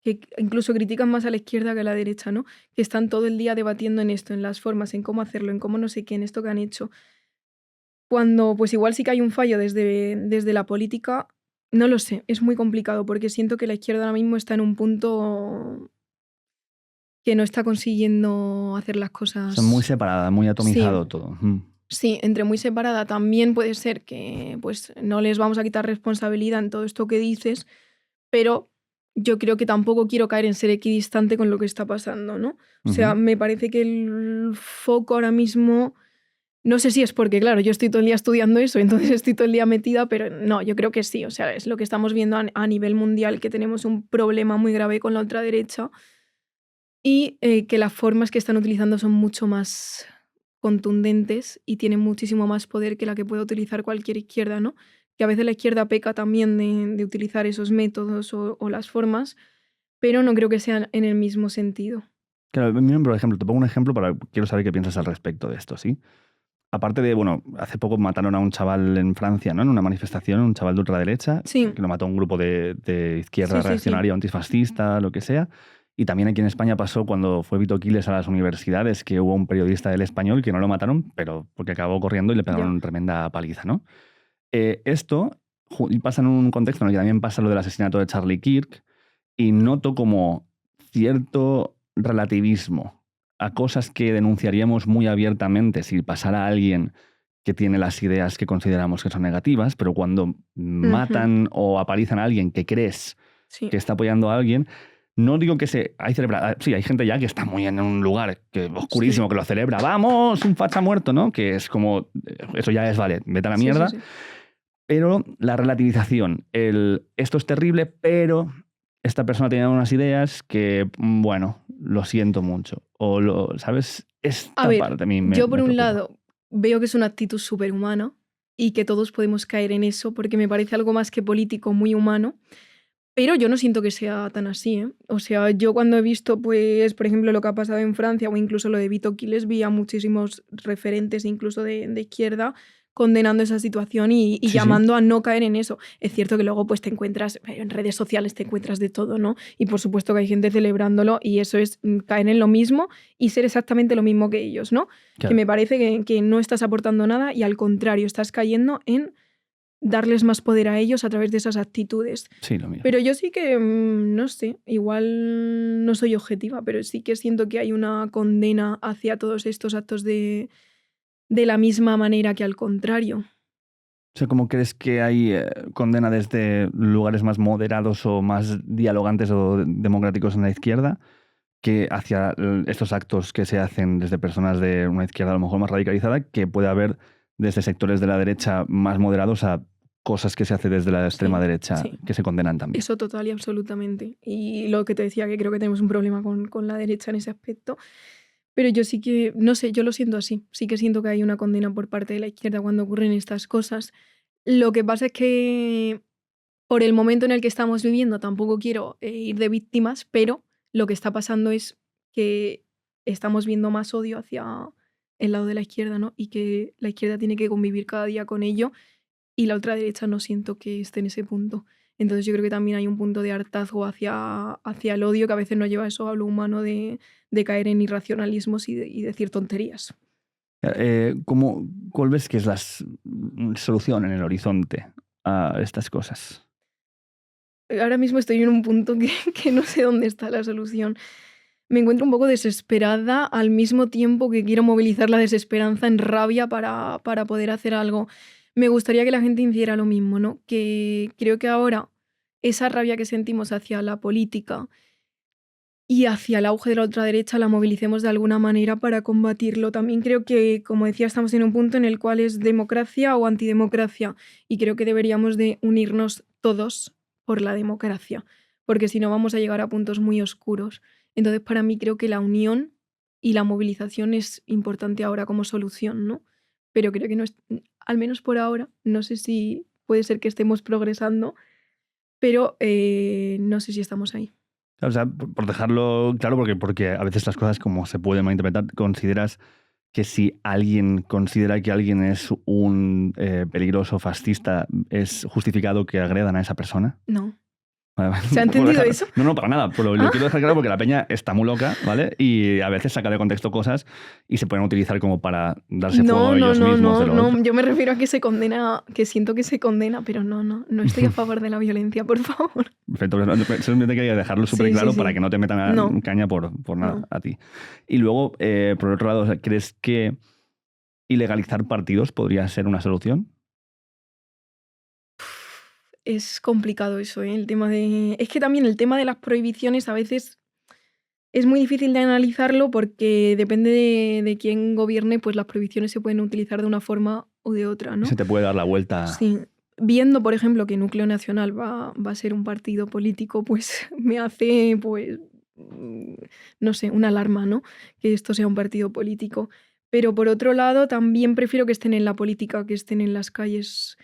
que incluso critican más a la izquierda que a la derecha, ¿no? Que están todo el día debatiendo en esto, en las formas, en cómo hacerlo, en cómo no sé qué, en esto que han hecho. Cuando pues igual sí que hay un fallo desde la política, no lo sé, es muy complicado porque siento que la izquierda ahora mismo está en un punto que no está consiguiendo hacer las cosas... Son muy separadas, muy atomizado sí. todo. Sí, entre muy separada también puede ser que pues no les vamos a quitar responsabilidad en todo esto que dices, pero yo creo que tampoco quiero caer en ser equidistante con lo que está pasando, ¿no? O sea, me parece que el foco ahora mismo, no sé si es porque, claro, yo estoy todo el día estudiando eso, entonces estoy todo el día metida, pero no, yo creo que sí, o sea, es lo que estamos viendo a nivel mundial, que tenemos un problema muy grave con la ultraderecha y que las formas que están utilizando son mucho más contundentes y tienen muchísimo más poder que la que puede utilizar cualquier izquierda, ¿no? Que a veces la izquierda peca también de utilizar esos métodos o las formas, pero no creo que sean en el mismo sentido. Claro, por ejemplo, te pongo un ejemplo quiero saber qué piensas al respecto de esto, ¿sí? Aparte de, bueno, hace poco mataron a un chaval en Francia, ¿no? En una manifestación, un chaval de ultraderecha, Sí, que lo mató un grupo de izquierda sí, sí, sí. reaccionaria, antifascista, lo que sea. Y también aquí en España pasó cuando fue Vito Quiles a las universidades, que hubo un periodista del Español que no lo mataron, pero porque acabó corriendo y le pegaron Ya. una tremenda paliza, ¿no? Esto pasa en un contexto en el que también pasa lo del asesinato de Charlie Kirk, y noto como cierto relativismo a cosas que denunciaríamos muy abiertamente si pasara alguien que tiene las ideas que consideramos que son negativas, pero cuando Ujú, matan o apalizan a alguien que crees sí, que está apoyando a alguien, no digo que sí, hay gente ya que está muy en un lugar sí, oscurísimo que lo celebra. ¡Vamos! Un facha muerto, ¿no? Que es como, eso ya es, vale, vete a la sí, sí, mierda. sí. Pero la relativización, esto es terrible, pero esta persona tenía unas ideas que, bueno, lo siento mucho. ¿Sabes? A Esta ver, parte a mí yo me por un preocupa. lado veo que es una actitud superhumana y que todos podemos caer en eso porque me parece algo más que político, muy humano. Pero yo no siento que sea tan así, ¿eh? O sea, yo cuando he visto, pues, por ejemplo, lo que ha pasado en Francia o incluso lo de Vito Quiles, vi a muchísimos referentes, incluso de izquierda, condenando esa situación y Sí, sí. llamando a no caer en eso. Es cierto que luego pues te encuentras, en redes sociales te encuentras de todo, ¿no? Y por supuesto que hay gente celebrándolo y eso es caer en lo mismo y ser exactamente lo mismo que ellos, ¿no? Que Claro. me parece que no estás aportando nada y al contrario, estás cayendo en darles más poder a ellos a través de esas actitudes. Sí, lo mismo. Pero yo sí que, no sé, igual no soy objetiva, pero sí que siento que hay una condena hacia todos estos actos de la misma manera que al contrario. O sea, ¿cómo crees que hay condena desde lugares más moderados o más dialogantes o democráticos en la izquierda que hacia estos actos que se hacen desde personas de una izquierda a lo mejor más radicalizada, que puede haber desde sectores de la derecha más moderados a cosas que se hace desde la extrema Sí, derecha sí, que se condenan también? eso total y absolutamente. Y lo que te decía, que creo que tenemos un problema con la derecha en ese aspecto. Pero yo sí que, no sé, yo lo siento así. Sí que siento que hay una condena por parte de la izquierda cuando ocurren estas cosas. Lo que pasa es que por el momento en el que estamos viviendo tampoco quiero ir de víctimas, pero lo que está pasando es que estamos viendo más odio hacia el lado de la izquierda, ¿no? Y que la izquierda tiene que convivir cada día con ello y la ultraderecha no siento que esté en ese punto. Entonces yo creo que también hay un punto de hartazgo hacia el odio que a veces nos lleva a eso, a lo humano, de caer en irracionalismos y decir tonterías. ¿Cuál ves que es la solución en el horizonte a estas cosas? Ahora mismo estoy en un punto que no sé dónde está la solución. Me encuentro un poco desesperada al mismo tiempo que quiero movilizar la desesperanza en rabia para poder hacer algo. Me gustaría que la gente hiciera lo mismo, ¿no? Que creo que ahora esa rabia que sentimos hacia la política y hacia el auge de la ultraderecha la movilicemos de alguna manera para combatirlo. También creo que, como decía, estamos en un punto en el cual es democracia o antidemocracia y creo que deberíamos de unirnos todos por la democracia, porque si no vamos a llegar a puntos muy oscuros. Entonces, para mí creo que la unión y la movilización es importante ahora como solución, ¿no? Pero creo que no es, al menos por ahora, no sé si puede ser que estemos progresando, pero no sé si estamos ahí. O sea, por dejarlo claro, porque a veces las cosas como se pueden malinterpretar, ¿consideras que si alguien considera que alguien es un peligroso fascista, es justificado que agredan a esa persona? No. Vale, vale. ¿Se ha entendido eso? No, no, para nada. Pero lo Ah, quiero dejar claro porque la peña está muy loca, ¿vale? Y a veces saca de contexto cosas y se pueden utilizar como para darse fuego no, no, ellos no, mismos de no, lo no. otro. Yo me refiero a que se condena, que siento que se condena, pero no, no, no estoy a favor de la violencia, por favor. Perfecto. Simplemente quería dejarlo súper Sí, sí, claro para que sí. no te metan No, caña por nada no. a ti. Y luego, por otro lado, o sea, ¿crees que ilegalizar partidos podría ser una solución? es complicado eso, ¿eh? El tema de... Es que también el tema de las prohibiciones a veces es muy difícil de analizarlo porque depende de quién gobierne, pues las prohibiciones se pueden utilizar de una forma o de otra, Y se ¿no? te puede dar la vuelta. Sí. Viendo, por ejemplo, que Núcleo Nacional va a ser un partido político, pues me hace, pues, no sé, una alarma, ¿no? Que esto sea un partido político. Pero por otro lado, también prefiero que estén en la política, que estén en las calles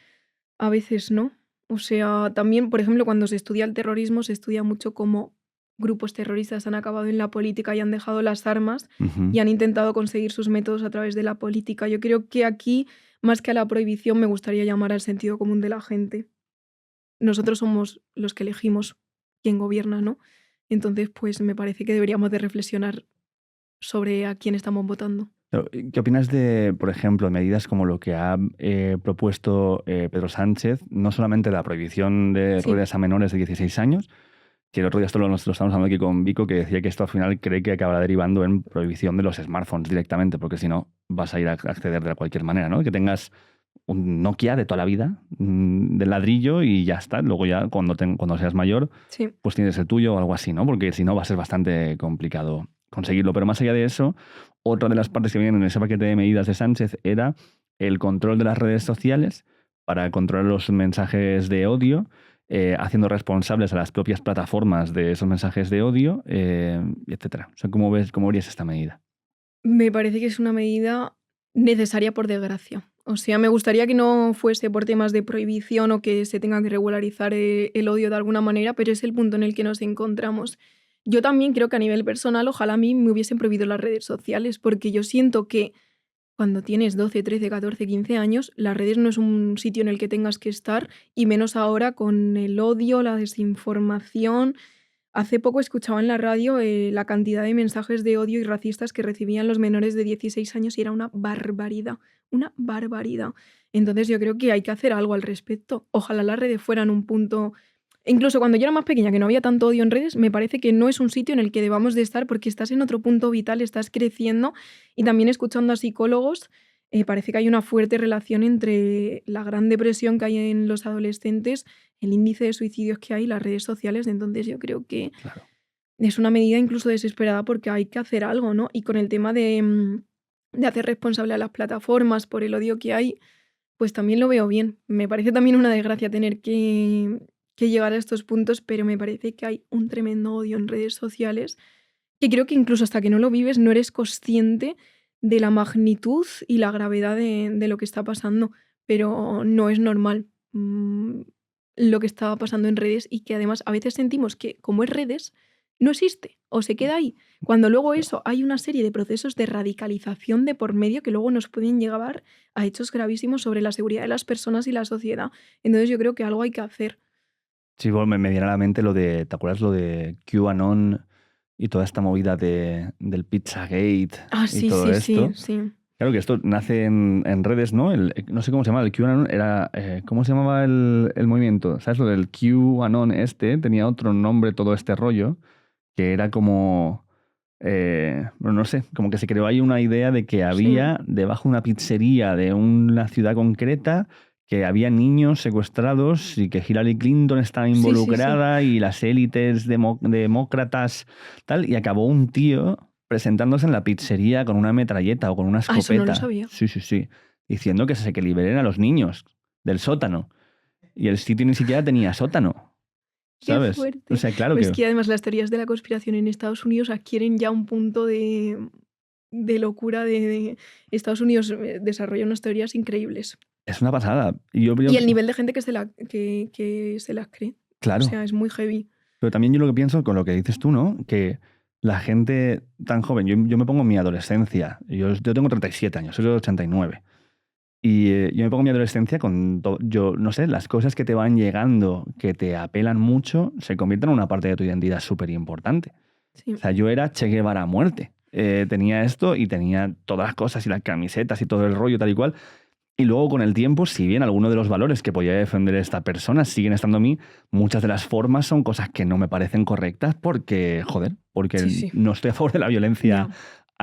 a veces, ¿no? O sea, también, por ejemplo, cuando se estudia el terrorismo, se estudia mucho cómo grupos terroristas han acabado en la política y han dejado las armas Ujú. y han intentado conseguir sus métodos a través de la política. Yo creo que aquí, más que a la prohibición, me gustaría llamar al sentido común de la gente. Nosotros somos los que elegimos quién gobierna, ¿no? Entonces, pues me parece que deberíamos de reflexionar sobre a quién estamos votando. Pero, ¿qué opinas de, por ejemplo, medidas como lo que ha propuesto Pedro Sánchez, no solamente la prohibición de Sí, redes a menores de 16 años, que el otro día esto lo estamos hablando aquí con Vico, que decía que esto al final cree que acabará derivando en prohibición de los smartphones directamente, porque si no vas a ir a acceder de cualquier manera, ¿no? Que tengas un Nokia de toda la vida, de ladrillo y ya está. Luego ya cuando seas mayor, sí. pues tienes el tuyo o algo así, ¿no? Porque si no va a ser bastante complicado conseguirlo. Pero más allá de eso, otra de las partes que vienen en ese paquete de medidas de Sánchez era el control de las redes sociales para controlar los mensajes de odio, haciendo responsables a las propias plataformas de esos mensajes de odio, etcétera. O sea, ¿cómo verías esta medida? Me parece que es una medida necesaria por desgracia. O sea, me gustaría que no fuese por temas de prohibición o que se tenga que regularizar el odio de alguna manera, pero es el punto en el que nos encontramos. Yo también creo que a nivel personal, ojalá a mí me hubiesen prohibido las redes sociales, porque yo siento que cuando tienes 12, 13, 14, 15 años, las redes no es un sitio en el que tengas que estar, y menos ahora con el odio, la desinformación. Hace poco escuchaba en la radio la cantidad de mensajes de odio y racistas que recibían los menores de 16 años y era una barbaridad, una barbaridad. Entonces yo creo que hay que hacer algo al respecto. Ojalá las redes fueran un punto... Incluso cuando yo era más pequeña, que no había tanto odio en redes, me parece que no es un sitio en el que debamos de estar porque estás en otro punto vital, estás creciendo y también escuchando a psicólogos, parece que hay una fuerte relación entre la gran depresión que hay en los adolescentes, el índice de suicidios que hay y las redes sociales. Entonces yo creo que Claro. es una medida incluso desesperada porque hay que hacer algo, ¿no? Y con el tema de hacer responsable a las plataformas por el odio que hay, pues también lo veo bien. Me parece también una desgracia tener que llegar a estos puntos, pero me parece que hay un tremendo odio en redes sociales que creo que incluso hasta que no lo vives no eres consciente de la magnitud y la gravedad de lo que está pasando, pero no es normal lo que está pasando en redes y que además a veces sentimos que como es redes, no existe o se queda ahí, cuando luego eso hay una serie de procesos de radicalización de por medio que luego nos pueden llevar a hechos gravísimos sobre la seguridad de las personas y la sociedad. Entonces yo creo que algo hay que hacer. Sí, bueno, me viene a la mente lo de, ¿te acuerdas lo de QAnon y toda esta movida del Pizzagate Ah, y sí, todo sí, sí, esto? sí. Claro que esto nace en redes, ¿no? No sé cómo se llama, el QAnon era... ¿cómo se llamaba el movimiento? ¿Sabes? Lo del QAnon tenía otro nombre todo este rollo, que era como... bueno, no sé, como que se creó ahí una idea de que Sí, había debajo de una pizzería de una ciudad concreta que había niños secuestrados y que Hillary Clinton estaba sí, sí, sí. involucrada y las élites demócratas, tal, y acabó un tío presentándose en la pizzería con una metralleta o con una Ah, eso no lo escopeta, sabía. sí, sí, sí, diciendo que liberen a los niños del sótano. Y el sitio ni siquiera tenía sótano, Qué ¿sabes? O fuerte. sea, claro Pues que que además las teorías de la conspiración en Estados Unidos adquieren ya un punto de locura Estados Unidos desarrolla unas teorías increíbles. es una pasada. Y yo creo Y el que, nivel de gente que se las cree. O claro. sea, es muy heavy. Pero también yo lo que pienso con lo que dices tú, ¿no? Que la gente tan joven, yo me pongo en mi adolescencia, yo tengo 37 años, soy de 89. Y yo me pongo en mi adolescencia con todo, yo no sé, las cosas que te van llegando, que te apelan mucho, se convierten en una parte de tu identidad súper importante. O Sí. sea, yo era Che Guevara a muerte. Tenía esto y tenía todas las cosas y las camisetas y todo el rollo tal y cual. Y luego con el tiempo, si bien algunos de los valores que podía defender esta persona siguen estando a mí, muchas de las formas son cosas que no me parecen correctas porque, joder, porque Sí, sí. no estoy a favor de la violencia Ya.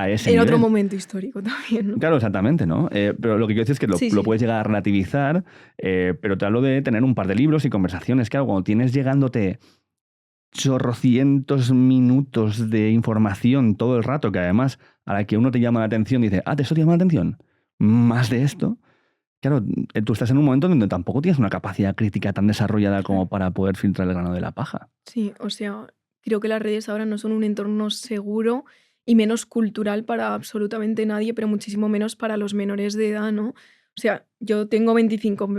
a ese En nivel. otro momento histórico también, ¿no? Claro, exactamente, ¿no? Pero lo que quiero decir es que Sí, lo sí. puedes llegar a relativizar, pero te hablo de tener un par de libros y conversaciones. Claro, cuando tienes llegándote chorrocientos minutos de información todo el rato, que además a la que uno te llama la atención, dice, ¿eso te llama la atención? ¿Más de esto? Claro, tú estás en un momento donde tampoco tienes una capacidad crítica tan desarrollada como Claro. para poder filtrar el grano de la paja. Sí, o sea, creo que las redes ahora no son un entorno seguro y menos cultural para absolutamente nadie, pero muchísimo menos para los menores de edad, ¿no? O sea, yo tengo 25,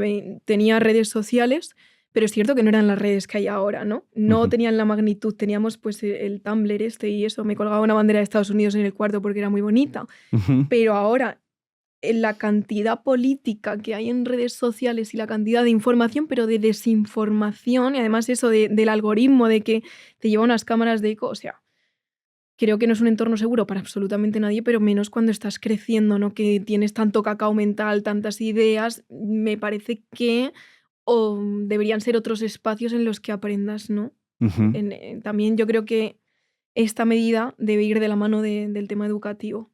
tenía redes sociales, pero es cierto que no eran las redes que hay ahora, ¿no? No Ujú, tenían la magnitud, teníamos pues el Tumblr este y eso, me colgaba una bandera de Estados Unidos en el cuarto porque era muy bonita, ujú, pero ahora la cantidad política que hay en redes sociales y la cantidad de información, pero de desinformación, y además eso del algoritmo, de que te lleva unas cámaras de eco, o sea, creo que no es un entorno seguro para absolutamente nadie, pero menos cuando estás creciendo, ¿no? Que tienes tanto cacao mental, tantas ideas, me parece que deberían ser otros espacios en los que aprendas, ¿no? ujú, También yo creo que esta medida debe ir de la mano del tema educativo,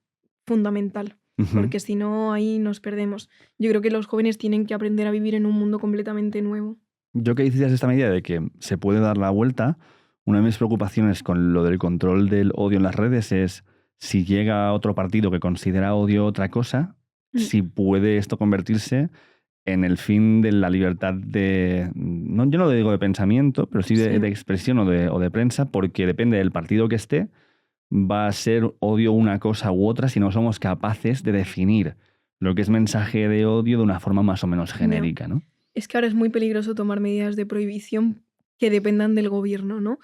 fundamental, ujú. porque si no, ahí nos perdemos. Yo creo que los jóvenes tienen que aprender a vivir en un mundo completamente nuevo. Yo que decías esta medida de que se puede dar la vuelta, una de mis preocupaciones con lo del control del odio en las redes es si llega otro partido que considera odio otra cosa, Mm, si puede esto convertirse en el fin de la libertad de, no, yo no lo digo de pensamiento, pero sí sí, de expresión o de prensa, porque depende del partido que esté, va a ser odio una cosa u otra si no somos capaces de definir lo que es mensaje de odio de una forma más o menos ya. genérica, ¿no? Es que ahora es muy peligroso tomar medidas de prohibición que dependan del gobierno, ¿no?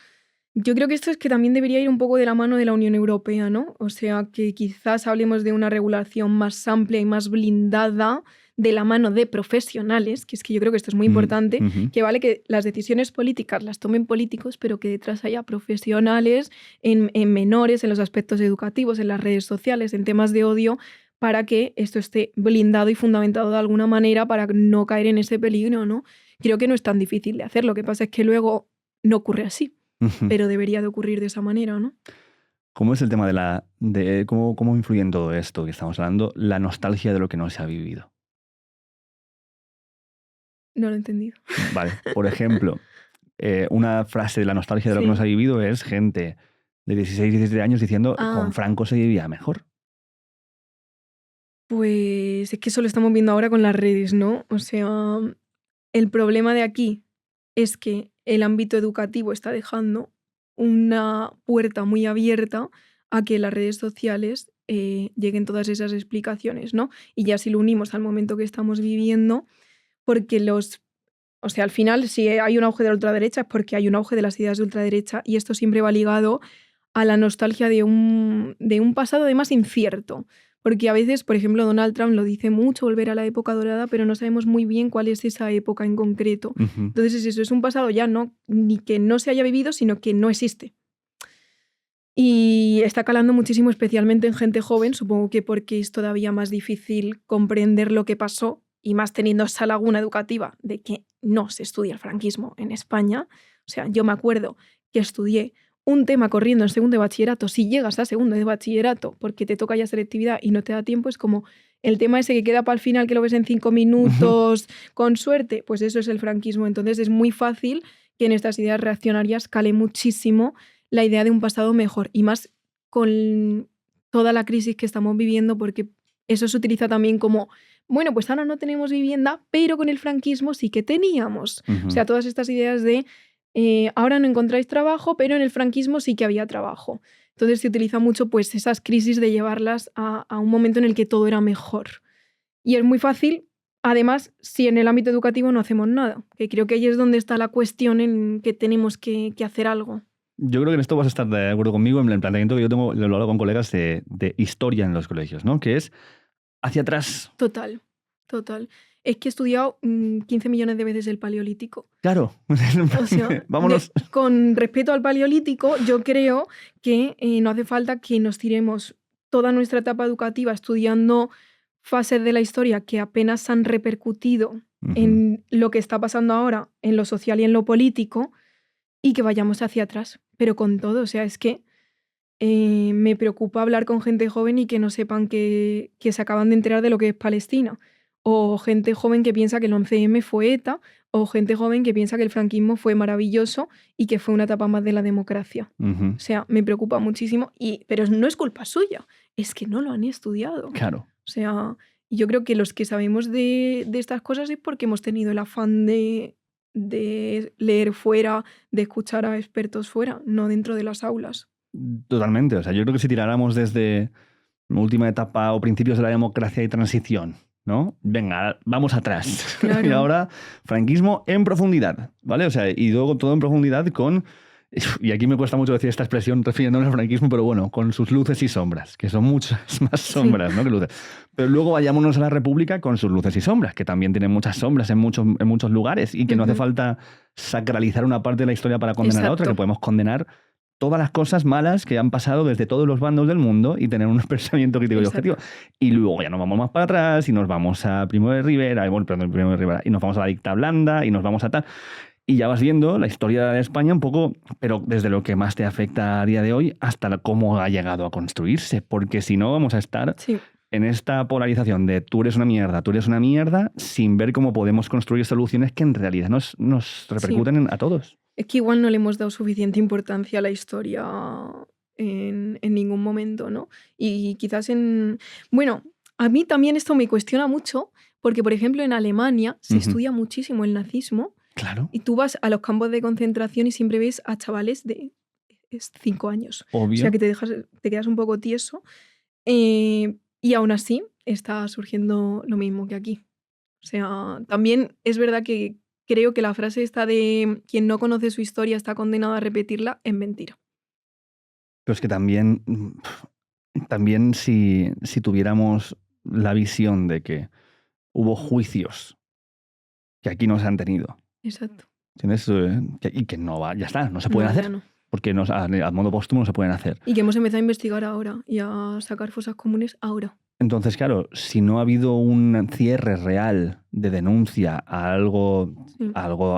Yo creo que esto es que también debería ir un poco de la mano de la Unión Europea, ¿no? O sea, que quizás hablemos de una regulación más amplia y más blindada de la mano de profesionales, que es que yo creo que esto es muy Mm, importante, ujú. que vale que las decisiones políticas las tomen políticos, pero que detrás haya profesionales en menores, en los aspectos educativos, en las redes sociales, en temas de odio, para que esto esté blindado y fundamentado de alguna manera para no caer en ese peligro, ¿no? Creo que no es tan difícil de hacer, lo que pasa es que luego no ocurre así, Ujú. pero debería de ocurrir de esa manera, ¿no? ¿Cómo es el tema de cómo influye en todo esto que estamos hablando la nostalgia de lo que no se ha vivido? No lo he entendido. Vale, por ejemplo, una frase de la nostalgia de lo que no se Sí. ha vivido es gente de 16, 17 años diciendo con Ah, Franco se vivía mejor. pues es que eso lo estamos viendo ahora con las redes, ¿no? O sea, el problema de aquí es que el ámbito educativo está dejando una puerta muy abierta a que las redes sociales lleguen todas esas explicaciones, ¿no? Y ya si lo unimos al momento que estamos viviendo, porque o sea, al final, si hay un auge de la ultraderecha es porque hay un auge de las ideas de ultraderecha y esto siempre va ligado a la nostalgia de un pasado además incierto. Porque a veces, por ejemplo, Donald Trump lo dice mucho, volver a la época dorada, pero no sabemos muy bien cuál es esa época en concreto. Ujú, Entonces es eso, es un pasado ya no ni que no se haya vivido, sino que no existe. Y está calando muchísimo, especialmente en gente joven, supongo que porque es todavía más difícil comprender lo que pasó y más teniendo esa laguna educativa de que no se estudia el franquismo en España. O sea, yo me acuerdo que estudié un tema corriendo en segundo de bachillerato. Si llegas a segundo de bachillerato porque te toca ya selectividad y no te da tiempo, es como el tema ese que queda para el final, que lo ves en 5 ujú. minutos con suerte, pues eso es el franquismo. Entonces es muy fácil que en estas ideas reaccionarias cale muchísimo la idea de un pasado mejor y más con toda la crisis que estamos viviendo, porque eso se utiliza también como, bueno, pues ahora no tenemos vivienda, pero con el franquismo sí que teníamos. O Ujú. sea, todas estas ideas de ahora no encontráis trabajo, pero en el franquismo sí que había trabajo. Entonces se utiliza mucho pues esas crisis de llevarlas a un momento en el que todo era mejor. Y es muy fácil, además, si en el ámbito educativo no hacemos nada, que creo que ahí es donde está la cuestión en que tenemos que hacer algo. Yo creo que en esto vas a estar de acuerdo conmigo en el planteamiento que yo tengo, lo hablo con colegas de historia en los colegios, ¿no? Que es hacia atrás. Total, total. Es que he estudiado 15 millones de veces el Paleolítico. Claro, O sea, vámonos. con respecto al Paleolítico, yo creo que no hace falta que nos tiremos toda nuestra etapa educativa estudiando fases de la historia que apenas han repercutido Ujú. en lo que está pasando ahora, en lo social y en lo político, y que vayamos hacia atrás. Pero con todo, o sea, es que Me preocupa hablar con gente joven y que no sepan que se acaban de enterar de lo que es Palestina. O gente joven que piensa que el 11M fue ETA, o gente joven que piensa que el franquismo fue maravilloso y que fue una etapa más de la democracia. Ujú. O sea, me preocupa muchísimo, pero no es culpa suya, es que no lo han estudiado. Claro. O sea, yo creo que los que sabemos de estas cosas es porque hemos tenido el afán de leer fuera, de escuchar a expertos fuera, no dentro de las aulas. Totalmente. O sea, yo creo que si tiráramos desde última etapa o principios de la democracia y transición, ¿no? Venga, vamos atrás. Claro. Y ahora, franquismo en profundidad, ¿vale? O sea, y luego todo en profundidad con... Y aquí me cuesta mucho decir esta expresión refiriéndome al franquismo, pero bueno, con sus luces y sombras, que son muchas más sombras, ¿no? Que luces. Pero luego vayámonos a la República con sus luces y sombras, que también tienen muchas sombras en muchos lugares y que no hace falta sacralizar una parte de la historia para condenar a otra, que podemos condenar todas las cosas malas que han pasado desde todos los bandos del mundo y tener un pensamiento crítico y objetivo. Y luego ya nos vamos más para atrás y nos vamos a Primo de Rivera, y nos vamos a la dicta blanda y nos vamos a tal. Y ya vas viendo la historia de España un poco, pero desde lo que más te afecta a día de hoy hasta cómo ha llegado a construirse, porque si no vamos a estar en esta polarización de tú eres una mierda, sin ver cómo podemos construir soluciones que en realidad nos repercuten a todos. Es que igual no le hemos dado suficiente importancia a la historia en ningún momento, ¿no? Y quizás Bueno, a mí también esto me cuestiona mucho, porque por ejemplo en Alemania se estudia muchísimo el nazismo. Claro. Y tú vas a los campos de concentración y siempre ves a chavales de 5 años. Obvio. O sea que te quedas un poco tieso. Y aún así está surgiendo lo mismo que aquí. O sea, también es verdad que creo que la frase esta de quien no conoce su historia está condenado a repetirla es mentira. Pero es que también si tuviéramos la visión de que hubo juicios que aquí no se han tenido. Exacto. ¿Entiendes? Y que no va, ya está, no se pueden hacer. No. Porque a modo póstumo no se pueden hacer. Y que hemos empezado a investigar ahora y a sacar fosas comunes ahora. Entonces, claro, si no ha habido un cierre real de denuncia a algo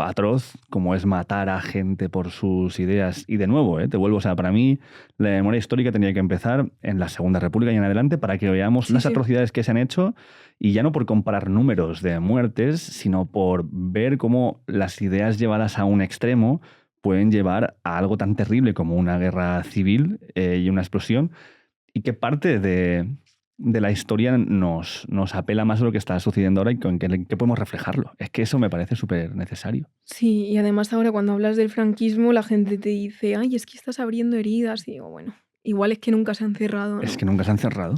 atroz, como es matar a gente por sus ideas, y de nuevo, te vuelvo, o sea, para mí la memoria histórica tenía que empezar en la Segunda República y en adelante para que veamos las atrocidades que se han hecho, y ya no por comparar números de muertes, sino por ver cómo las ideas llevadas a un extremo pueden llevar a algo tan terrible como una guerra civil y una explosión, y que parte de la historia nos apela más a lo que está sucediendo ahora y en que podemos reflejarlo. Es que eso me parece súper necesario. Sí, y además ahora cuando hablas del franquismo la gente te dice, ay, es que estás abriendo heridas. Y digo, bueno, igual es que nunca se han cerrado, ¿no? Es que nunca se han cerrado.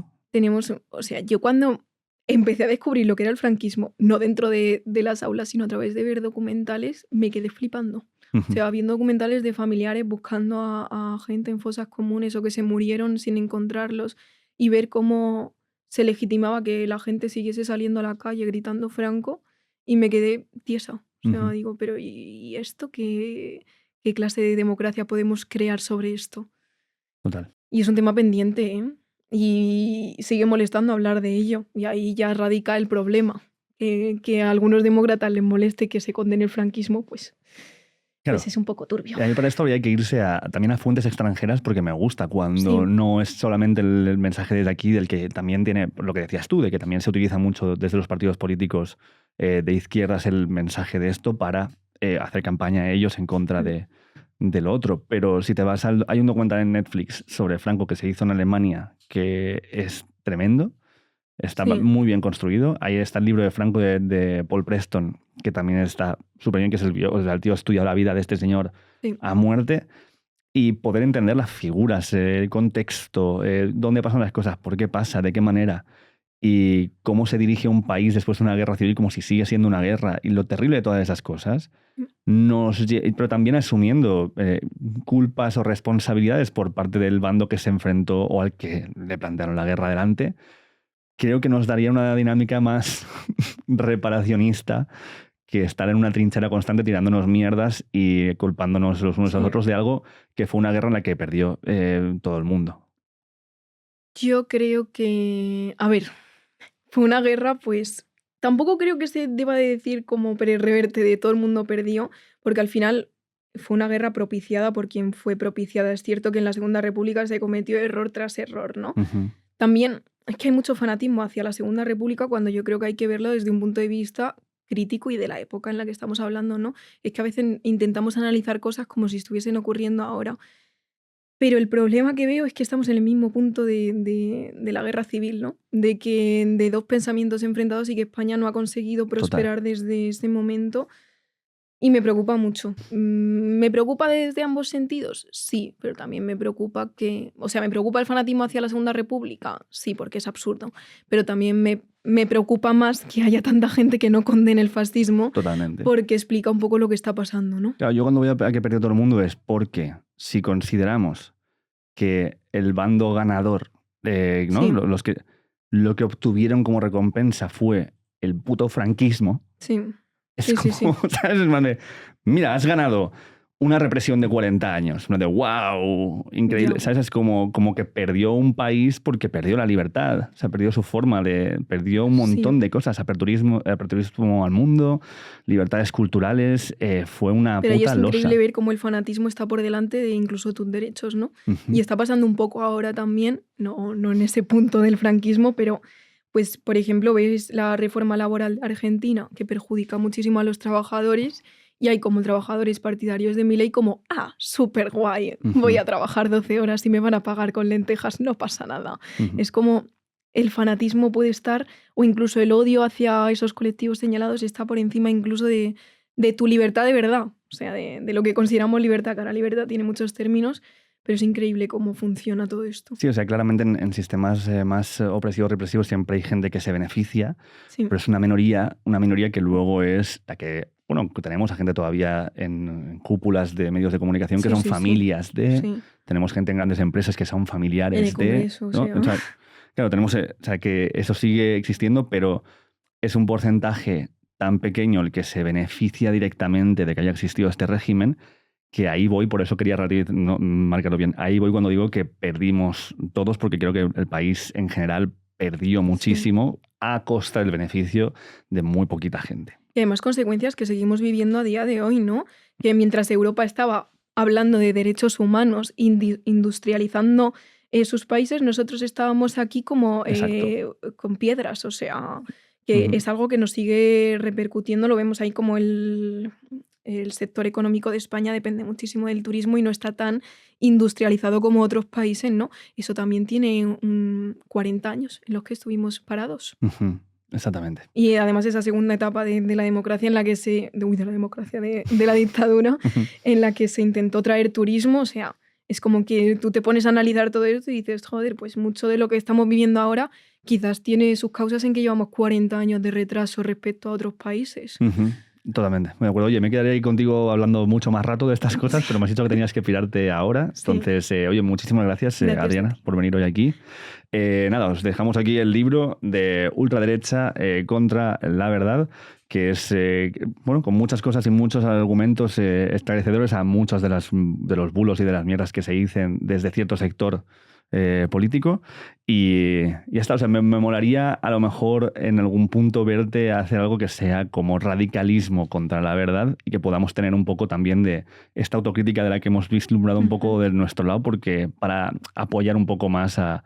O sea, yo cuando empecé a descubrir lo que era el franquismo, no dentro de las aulas, sino a través de ver documentales, me quedé flipando. O sea, viendo documentales de familiares buscando a gente en fosas comunes o que se murieron sin encontrarlos, y ver cómo se legitimaba que la gente siguiese saliendo a la calle gritando Franco, y me quedé tiesa. O sea, digo, pero ¿y esto qué clase de democracia podemos crear sobre esto? Total. Y es un tema pendiente, ¿eh? Y sigue molestando hablar de ello. Y ahí ya radica el problema. Que a algunos demócratas les moleste que se condene el franquismo, pues... Claro. Pues es un poco turbio. Y a mí para esto hay que irse también a fuentes extranjeras, porque me gusta cuando no es solamente el mensaje desde aquí, del que también tiene, lo que decías tú, de que también se utiliza mucho desde los partidos políticos de izquierdas el mensaje de esto para hacer campaña a ellos en contra de lo otro. Pero si te vas hay un documental en Netflix sobre Franco que se hizo en Alemania que es tremendo. Está muy bien construido. Ahí está el libro de Franco de Paul Preston, que también está súper bien, que es el tío ha estudiado la vida de este señor a muerte, y poder entender las figuras, el contexto, dónde pasan las cosas, por qué pasa, de qué manera, y cómo se dirige un país después de una guerra civil como si sigue siendo una guerra, y lo terrible de todas esas cosas, pero también asumiendo culpas o responsabilidades por parte del bando que se enfrentó o al que le plantearon la guerra delante. Creo que nos daría una dinámica más reparacionista que estar en una trinchera constante tirándonos mierdas y culpándonos los unos a los otros de algo que fue una guerra en la que perdió todo el mundo. Yo creo que... A ver, fue una guerra, pues... Tampoco creo que se deba de decir como reverte de todo el mundo perdió, porque al final fue una guerra propiciada por quien fue propiciada. Es cierto que en la Segunda República se cometió error tras error, ¿no? También es que hay mucho fanatismo hacia la Segunda República cuando yo creo que hay que verlo desde un punto de vista crítico y de la época en la que estamos hablando, ¿no? Es que a veces intentamos analizar cosas como si estuviesen ocurriendo ahora. Pero el problema que veo es que estamos en el mismo punto de la guerra civil, ¿no? De dos pensamientos enfrentados y que España no ha conseguido prosperar desde ese momento. Y me preocupa mucho. ¿Me preocupa desde ambos sentidos? Sí, pero también me preocupa ¿me preocupa el fanatismo hacia la Segunda República? Sí, porque es absurdo. Pero también me preocupa más que haya tanta gente que no condene el fascismo. Totalmente. Porque explica un poco lo que está pasando, ¿no? Claro, yo cuando voy a que perdió todo el mundo es porque si consideramos que el bando ganador, ¿no? Sí. Lo que obtuvieron como recompensa fue el puto franquismo. Sí. Es como, ¿sabes? Mira, has ganado una represión de 40 años. ¡Wow! Increíble. Ya. ¿Sabes? Es como que perdió un país porque perdió la libertad. O sea, perdió su forma perdió un montón de cosas. Aperturismo al mundo, libertades culturales. Fue una Pero puta ahí es increíble losa. ver cómo el fanatismo está por delante de incluso tus derechos, ¿no? Y está pasando un poco ahora también, no en ese punto del franquismo, pero pues, por ejemplo, ves la reforma laboral argentina que perjudica muchísimo a los trabajadores y hay como trabajadores partidarios de Milei como, súper guay, voy a trabajar 12 horas y me van a pagar con lentejas, no pasa nada. Es como el fanatismo puede estar, o incluso el odio hacia esos colectivos señalados está por encima incluso de tu libertad de verdad, o sea, de lo que consideramos libertad, que ahora libertad tiene muchos términos, pero es increíble cómo funciona todo esto. Sí, o sea, claramente en sistemas más opresivos, represivos, siempre hay gente que se beneficia, pero es una minoría que luego es la que, bueno, tenemos a gente todavía en cúpulas de medios de comunicación que son familias de... Sí. Tenemos gente en grandes empresas que son familiares en el Congreso, ¿no? O sea, claro, tenemos, o sea, que eso sigue existiendo, pero es un porcentaje tan pequeño el que se beneficia directamente de que haya existido este régimen, que ahí voy, por eso quería marcarlo bien, ahí voy cuando digo que perdimos todos, porque creo que el país en general perdió muchísimo a costa del beneficio de muy poquita gente. Y además consecuencias que seguimos viviendo a día de hoy, ¿no? Que mientras Europa estaba hablando de derechos humanos, industrializando sus países, nosotros estábamos aquí como con piedras, o sea, que es algo que nos sigue repercutiendo, lo vemos ahí como el sector económico de España depende muchísimo del turismo y no está tan industrializado como otros países, ¿no? Eso también tiene 40 años en los que estuvimos parados. Exactamente. Y además esa segunda etapa de la democracia en la que de la dictadura, en la que se intentó traer turismo, o sea, es como que tú te pones a analizar todo esto y dices, joder, pues mucho de lo que estamos viviendo ahora quizás tiene sus causas en que llevamos 40 años de retraso respecto a otros países. Totalmente. Me acuerdo, oye, me quedaría ahí contigo hablando mucho más rato de estas cosas, pero me has dicho que tenías que pirarte ahora. Entonces, oye, muchísimas gracias, Adriana, por venir hoy aquí. Nada, os dejamos aquí el libro de Ultraderecha contra la verdad, que es, bueno, con muchas cosas y muchos argumentos esclarecedores a muchos de los bulos y de las mierdas que se dicen desde cierto sector político y ya está, o sea, me molaría a lo mejor en algún punto verte hacer algo que sea como radicalismo contra la verdad y que podamos tener un poco también de esta autocrítica de la que hemos vislumbrado un poco de nuestro lado, porque para apoyar un poco más a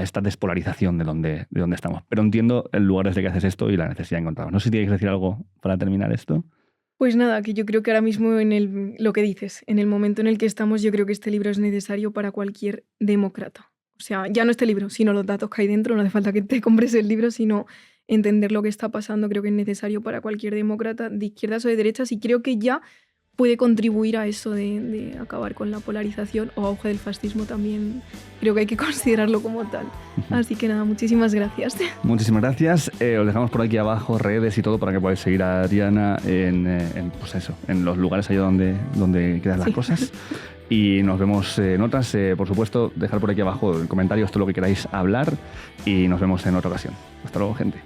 esta despolarización de donde estamos. Pero entiendo el lugar desde que haces esto y la necesidad de encontrarlo. No sé si tienes que decir algo para terminar esto. Pues nada, que yo creo que ahora mismo lo que dices, en el momento en el que estamos, yo creo que este libro es necesario para cualquier demócrata. O sea, ya no este libro, sino los datos que hay dentro, no hace falta que te compres el libro, sino entender lo que está pasando, creo que es necesario para cualquier demócrata, de izquierdas o de derechas, y creo que ya puede contribuir a eso de acabar con la polarización o auge del fascismo también. Creo que hay que considerarlo como tal. Así que nada, muchísimas gracias. Muchísimas gracias. Os dejamos por aquí abajo redes y todo para que podáis seguir a Adriana pues eso, en los lugares allá donde quedan las cosas. Y nos vemos en otras. Por supuesto, dejar por aquí abajo en comentarios todo lo que queráis hablar y nos vemos en otra ocasión. Hasta luego, gente.